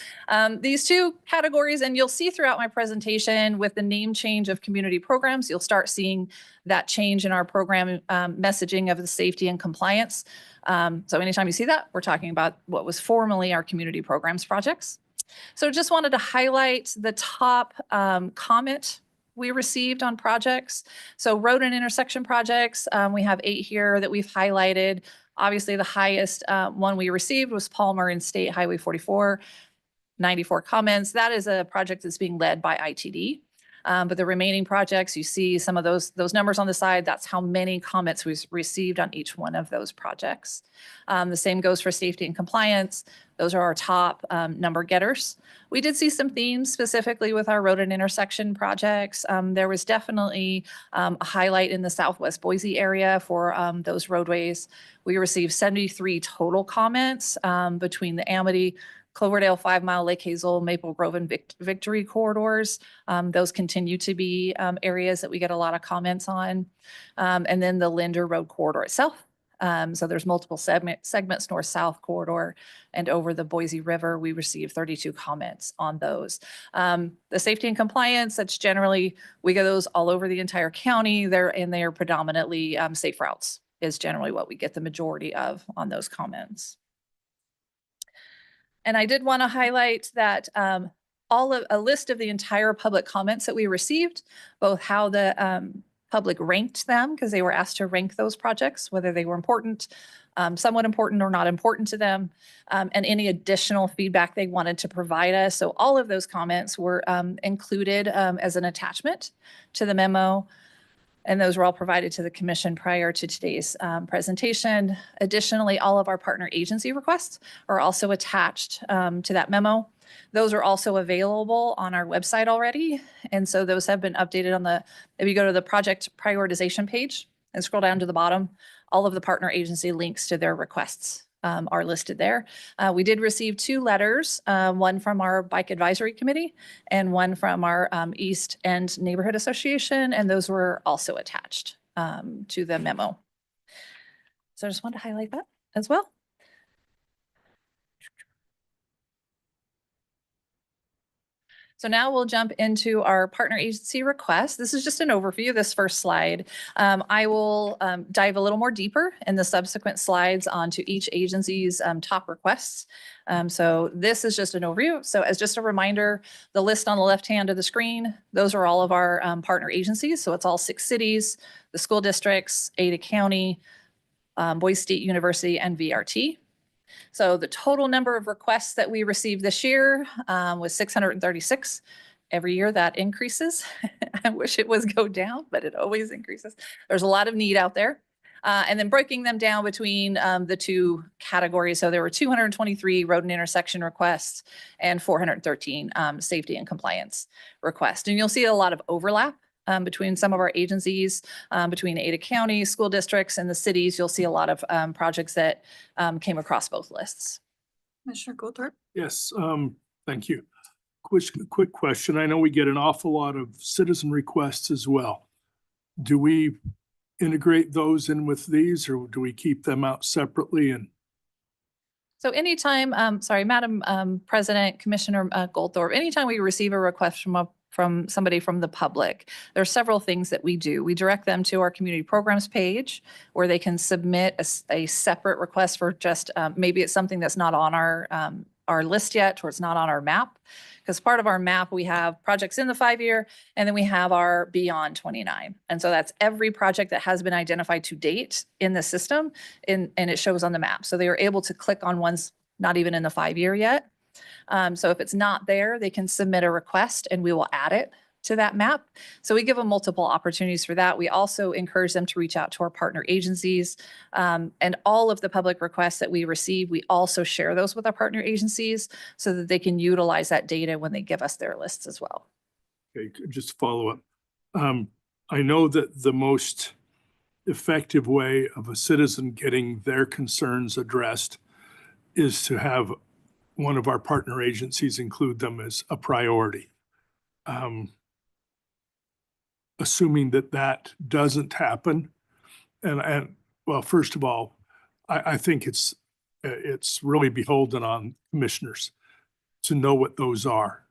These two categories, and you'll see throughout my presentation with the name change of community programs, you'll start seeing that change in our program messaging of the safety and compliance. So anytime you see that, we're talking about what was formerly our community programs projects. So just wanted to highlight the top comment we received on projects. So road and intersection projects, we have 8 here that we've highlighted. Obviously, the highest one we received was Palmer and State Highway 44, 94 comments. That is a project that's being led by ITD. But the remaining projects, you see some of those numbers on the side. That's how many comments we've received on each one of those projects. The same goes for safety and compliance. Those are our top number getters. We did see some themes specifically with our road and intersection projects. There was definitely a highlight in the Southwest Boise area for those roadways. We received 73 total comments between the Amity, Cloverdale, 5 Mile, Lake Hazel, Maple Grove, and Victory corridors. Those continue to be areas that we get a lot of comments on. And then the Linder Road corridor itself. So there's multiple segments, north-south corridor, and over the Boise River, we received 32 comments on those. The safety and compliance, that's generally, we get those all over the entire county. They're predominantly safe routes is generally what we get the majority of on those comments. And I did want to highlight that a list of the entire public comments that we received, both how the public ranked them, because they were asked to rank those projects, whether they were important, somewhat important or not important to them, and any additional feedback they wanted to provide us. So all of those comments were included as an attachment to the memo. And those were all provided to the commission prior to today's presentation. Additionally, all of our partner agency requests are also attached to that memo. Those are also available on our website already. And so those have been updated if you go to the project prioritization page and scroll down to the bottom, all of the partner agency links to their requests are listed there. We did receive 2 letters, one from our Bike Advisory Committee and one from our East End Neighborhood Association, and those were also attached to the memo. So I just wanted to highlight that as well. So now we'll jump into our partner agency request. This is just an overview, this first slide. I will dive a little more deeper in the subsequent slides onto each agency's top requests. So this is just an overview. So as just a reminder, the list on the left hand of the screen, those are all of our partner agencies. So it's all 6 cities, the school districts, Ada County, Boise State University, and VRT. So the total number of requests that we received this year was 636. Every year that increases. I wish it was go down, but it always increases. There's a lot of need out there. And then breaking them down between the 2 categories. So there were 223 road and intersection requests and 413 safety and compliance requests. And you'll see a lot of overlap between some of our agencies, between Ada County, school districts, and the cities. You'll see a lot of projects that came across both lists. Commissioner Goldthorpe? Yes, thank you. Quick question. I know we get an awful lot of citizen requests as well. Do we integrate those in with these, or do we keep them out separately? And so anytime, Madam President, Commissioner Goldthorpe, anytime we receive a request from somebody from the public, there are several things that we do. We direct them to our community programs page where they can submit a separate request for just maybe it's something that's not on our list yet, or it's not on our map. Because part of our map, we have projects in the 5-year, and then we have our beyond 29. And so that's every project that has been identified to date in the system, and it shows on the map. So they are able to click on ones not even in the 5-year yet. So if it's not there, they can submit a request and we will add it to that map. So we give them multiple opportunities for that. We also encourage them to reach out to our partner agencies, and all of the public requests that we receive, we also share those with our partner agencies so that they can utilize that data when they give us their lists as well. okay, just follow up. I know that the most effective way of a citizen getting their concerns addressed is to have one of our partner agencies include them as a priority. Assuming that doesn't happen, and well, first of all, I think it's really beholden on commissioners to know what those are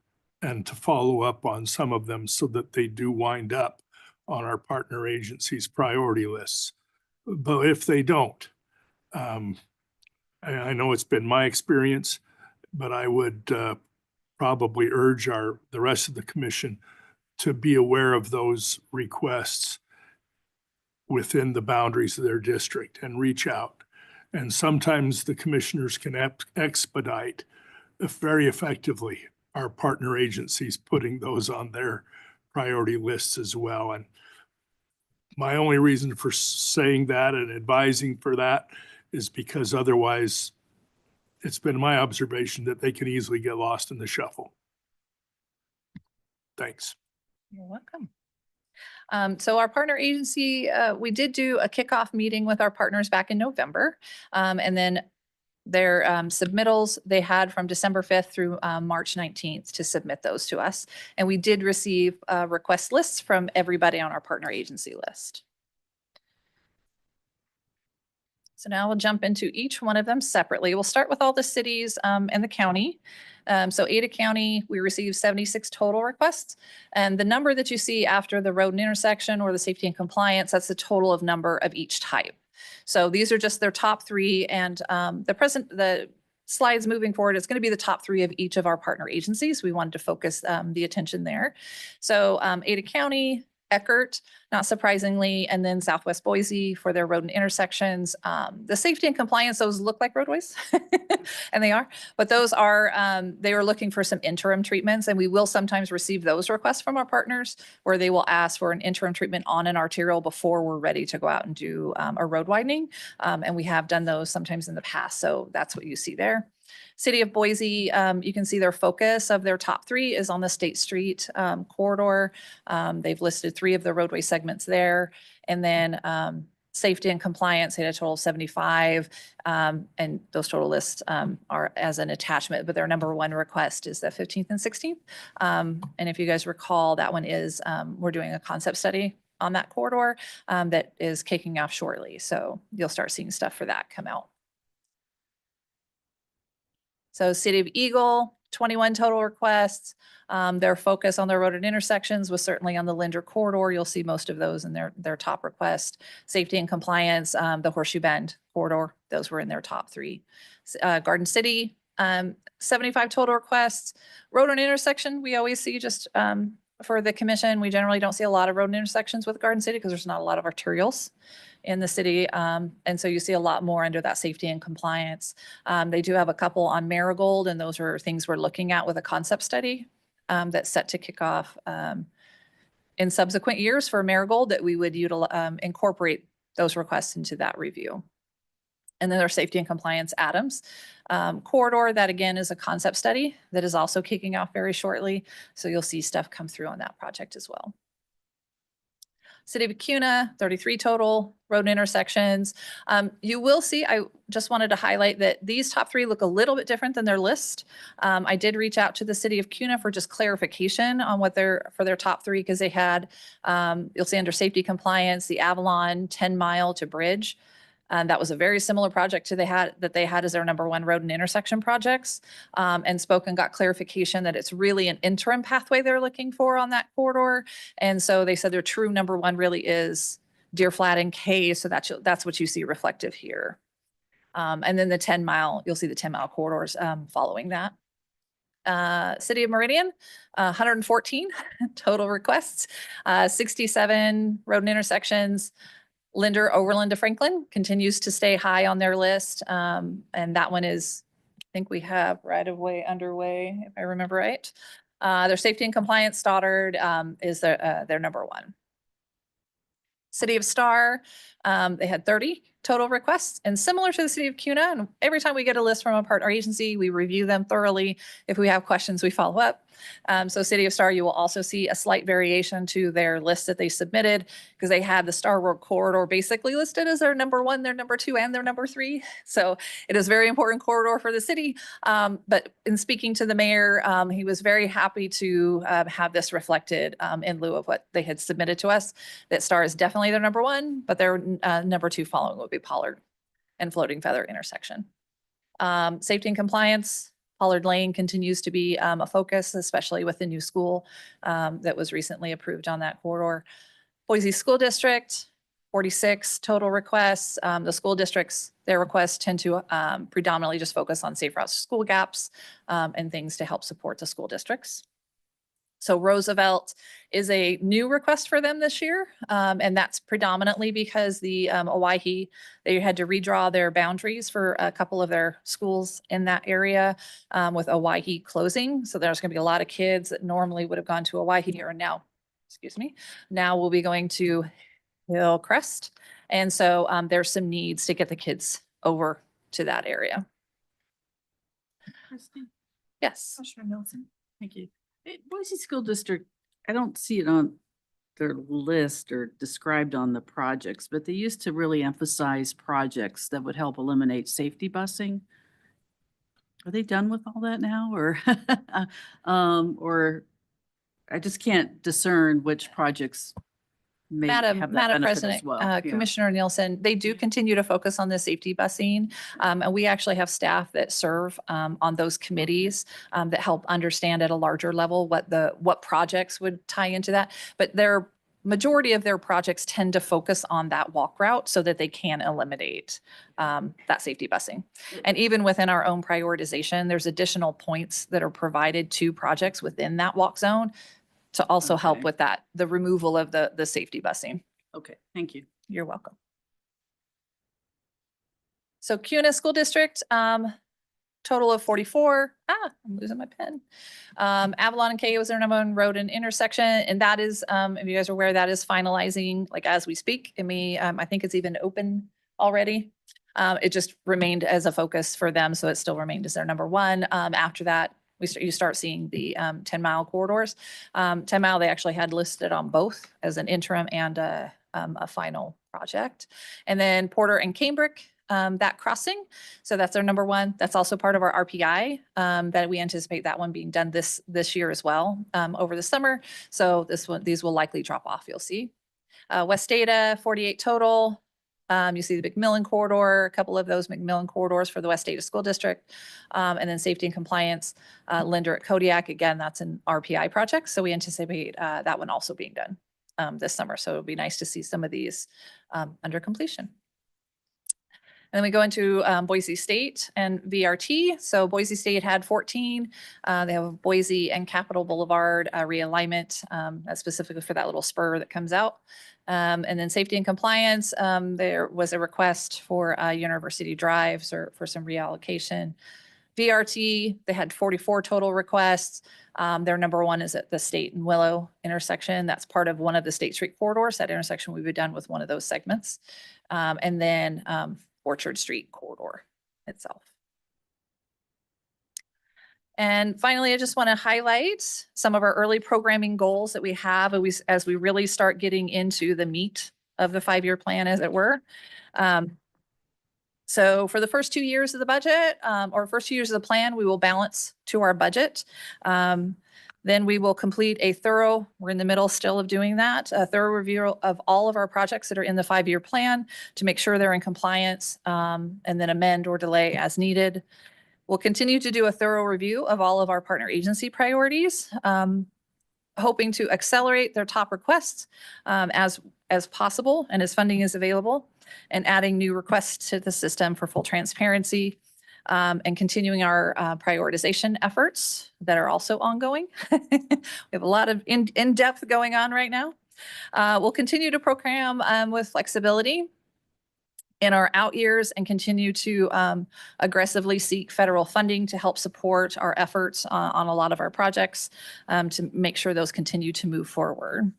and to follow up on some of them so that they do wind up on our partner agencies' priority lists. But if they don't, I know it's been my experience, but I would probably urge the rest of the commission to be aware of those requests within the boundaries of their district and reach out. And sometimes the commissioners can expedite very effectively our partner agencies putting those on their priority lists as well. And my only reason for saying that and advising for that is because otherwise it's been my observation that they can easily get lost in the shuffle. Thanks. You're welcome. So our partner agency, we did do a kickoff meeting with our partners back in November. And then their submittals they had from December 5th through March 19th to submit those to us. And we did receive request lists from everybody on our partner agency list. So now we'll jump into each one of them separately. We'll start with all the cities and the county. So Ada County, we received 76 total requests. And the number that you see after the road and intersection or the safety and compliance, that's the total of number of each type. So these are just their top three. And the slides moving forward, it's going to be the top three of each of our partner agencies. We wanted to focus the attention there. So Ada County, Eckert, not surprisingly, and then Southwest Boise for their road and intersections. The safety and compliance, those look like roadways, and they are, but those are, they were looking for some interim treatments, and we will sometimes receive those requests from our partners where they will ask for an interim treatment on an arterial before we're ready to go out and do a road widening. And we have done those sometimes in the past, so that's what you see there. City of Boise, you can see their focus of their top three is on the State Street corridor. They've listed 3 of the roadway segments there. And then safety and compliance, they had a total of 75. And those total lists are as an attachment, but their number 1 request is the 15th and 16th. And if you guys recall, that one is, we're doing a concept study on that corridor that is kicking off shortly. So you'll start seeing stuff for that come out. So City of Eagle, 21 total requests. Their focus on their road and intersections was certainly on the Linder corridor. You'll see most of those in their top request. Safety and compliance, the Horseshoe Bend corridor, those were in their top 3. Garden City, 75 total requests. Road and intersection, we always see just for the commission, we generally don't see a lot of road and intersections with Garden City because there's not a lot of arterials in the city. And so you see a lot more under that safety and compliance. They do have a couple on Marigold, and those are things we're looking at with a concept study that's set to kick off in subsequent years for Marigold that we would incorporate those requests into that review. And then their safety and compliance Adams corridor, that again is a concept study that is also kicking off very shortly. So you'll see stuff come through on that project as well. City of Acuna, 33 total road intersections. You will see, I just wanted to highlight that these top 3 look a little bit different than their list. I did reach out to the City of Acuna for just clarification on what for their top 3, because they had, you'll see under safety compliance, the Avalon 10-mile to bridge. That was a very similar project to they had as their number 1 road and intersection projects. And spoke and got clarification that it's really an interim pathway they're looking for on that corridor. And so they said their true number 1 really is Deer Flat and K. So that's what you see reflective here. And then the 10-mile, you'll see the 10-mile corridors following that. City of Meridian, 114 total requests, 67 road and intersections. Linder Overland to Franklin continues to stay high on their list. And that one is, I think we have right of way underway, if I remember right. Their safety and compliance Stoddard is their number 1. City of Star, they had 30 total requests, and similar to the City of Cuna, and every time we get a list from a partner agency, we review them thoroughly. If we have questions, we follow up. So City of Star, you will also see a slight variation to their list that they submitted, because they had the Star Road corridor basically listed as their number 1, their number 2, and their number 3. So it is a very important corridor for the city. But in speaking to the mayor, he was very happy to have this reflected in lieu of what they had submitted to us, that Star is definitely their number 1, but their number 2 following would be Pollard. and Floating Feather intersection. Safety and compliance, Pollard Lane continues to be a focus, especially with the new school that was recently approved on that corridor. Boise School District, 46 total requests. The school districts, their requests tend to predominantly just focus on safe routes to school gaps and things to help support the school districts. So Roosevelt is a new request for them this year. And that's predominantly because the Owyhee, they had to redraw their boundaries for a couple of their schools in that area with Owyhee closing. So there's going to be a lot of kids that normally would have gone to Owyhee or now, excuse me, now we'll be going to Hillcrest. And so there's some needs to get the kids over to that area. Christine? Yes. Commissioner Nelson. Thank you. Boise School District, I don't see it on their list or described on the projects, but they used to really emphasize projects that would help eliminate safety busing. Are they done with all that now or, or I just can't discern which projects may have that Madam benefit as President, well. Yeah. Commissioner Nielsen, they do continue to focus on the safety busing. And we actually have staff that serve on those committees that help understand at a larger level what projects would tie into that. But their majority of their projects tend to focus on that walk route so that they can eliminate that safety busing. And even within our own prioritization, there's additional points that are provided to projects within that walk zone to also help Okay. with that, the removal of the safety busing. Okay, thank you. You're welcome. So CUNA School District, total of 44. I'm losing my pen. Avalon and K was their number one road and intersection. And that is, if you guys are aware, that is finalizing like as we speak. I think it's even open already. It just remained as a focus for them. So it still remained as their number one. After that, you start seeing the 10-mile corridors. 10 mile, they actually had listed on both as an interim and a final project. And then Porter and Cambric, that crossing. So that's our number one. That's also part of our RPI that we anticipate that one being done this year as well over the summer. So these will likely drop off, you'll see. West Data, 48 total. You see the McMillan corridor, a couple of those McMillan corridors for the West Data School District. And then safety and compliance, Linder at Kodiak. Again, that's an RPI project. So we anticipate that one also being done this summer. So it'll be nice to see some of these under completion. And then we go into Boise State and VRT. So Boise State had 14. They have Boise and Capitol Boulevard realignment that's specifically for that little spur that comes out. And then safety and compliance, there was a request for University Drive for some reallocation. VRT, they had 44 total requests. Their number one is at the State and Willow intersection. That's part of one of the State Street corridors. That intersection we were done with one of those segments. And then Orchard Street corridor itself. And finally, I just want to highlight some of our early programming goals that we have as we really start getting into the meat of the 5-year plan, as it were. So for the first 2 years of the budget or first 2 years of the plan, we will balance to our budget. Then we will complete we're in the middle still of doing that, a thorough review of all of our projects that are in the 5-year plan to make sure they're in compliance and then amend or delay as needed. We'll continue to do a thorough review of all of our partner agency priorities, hoping to accelerate their top requests as possible and as funding is available, and adding new requests to the system for full transparency. And continuing our prioritization efforts that are also ongoing. We have a lot of in-depth going on right now. We'll continue to program with flexibility in our out years and continue to aggressively seek federal funding to help support our efforts on a lot of our projects to make sure those continue to move forward.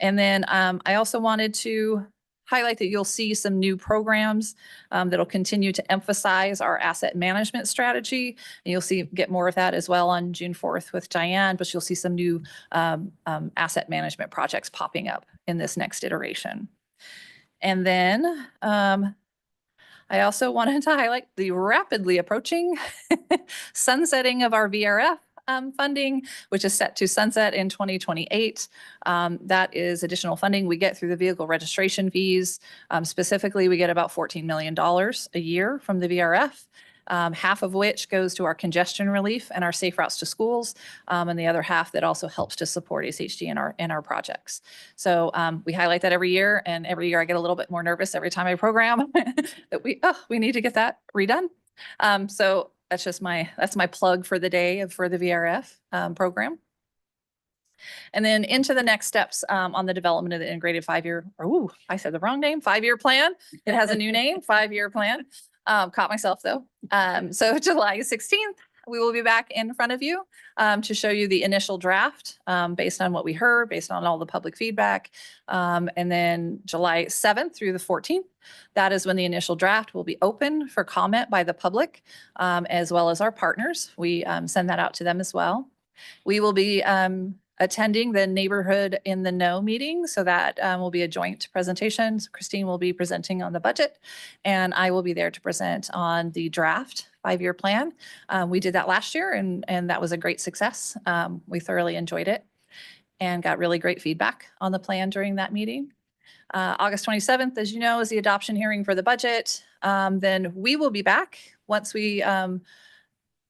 And then I also wanted to highlight that you'll see some new programs that'll continue to emphasize our asset management strategy. And you'll get more of that as well on June 4th with Diane, but you'll see some new asset management projects popping up in this next iteration. And then I also wanted to highlight the rapidly approaching sunsetting of our VRF funding, which is set to sunset in 2028. That is additional funding we get through the vehicle registration fees. Specifically, we get about $14 million a year from the VRF. Half of which goes to our congestion relief and our safe routes to schools, and the other half that also helps to support ACHD in our projects. So we highlight that every year, and every year I get a little bit more nervous every time I program that we need to get that redone. So that's my plug for the day for the VRF program. And then into the next steps on the development of the integrated 5-year, I said the wrong name, 5-year plan. It has a new name, 5-year plan. Caught myself though. So July 16th, we will be back in front of you to show you the initial draft based on what we heard, based on all the public feedback. And then July 7th through the 14th, that is when the initial draft will be open for comment by the public, as well as our partners. We send that out to them as well. We will be attending the Neighborhood in the Know meeting. So that will be a joint presentation. So Christine will be presenting on the budget, and I will be there to present on the draft 5-year plan. We did that last year, and that was a great success. We thoroughly enjoyed it and got really great feedback on the plan during that meeting. August 27th, as you know, is the adoption hearing for the budget. Then we will be back once we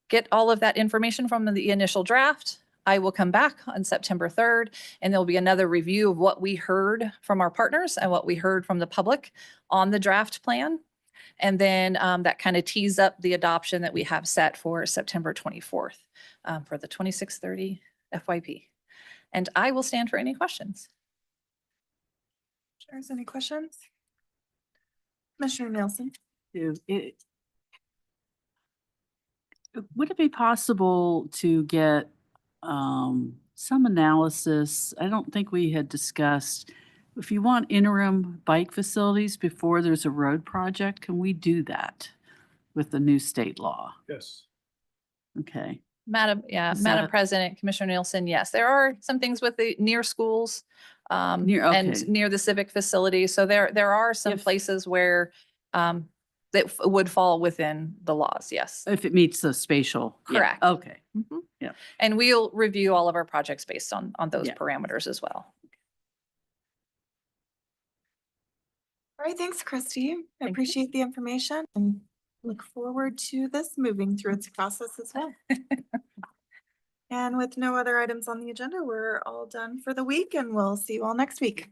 get all of that information from the initial draft. I will come back on September 3rd, and there'll be another review of what we heard from our partners and what we heard from the public on the draft plan. And then that kind of tees up the adoption that we have set for September 24th for the 2630 FYP. And I will stand for any questions. There's any questions? Commissioner Nielsen? Would it be possible to get some analysis? I don't think we had discussed, if you want interim bike facilities before there's a road project, can we do that with the new state law? Yes. Okay. Madam Is Madam that- President, Commissioner Nielsen, yes, there are some things with the near schools and okay. near the civic facility. So there are some If- places where that would fall within the laws, yes. If it meets the spatial. yeah, Correct. Okay. Mhm. Yeah. And we'll review all of our projects based on those Yeah. parameters as well. All right, thanks, Christy. I Thank you. appreciate the information and look forward to this moving through its process as well. And with no other items on the agenda, we're all done for the week, and we'll see you all next week.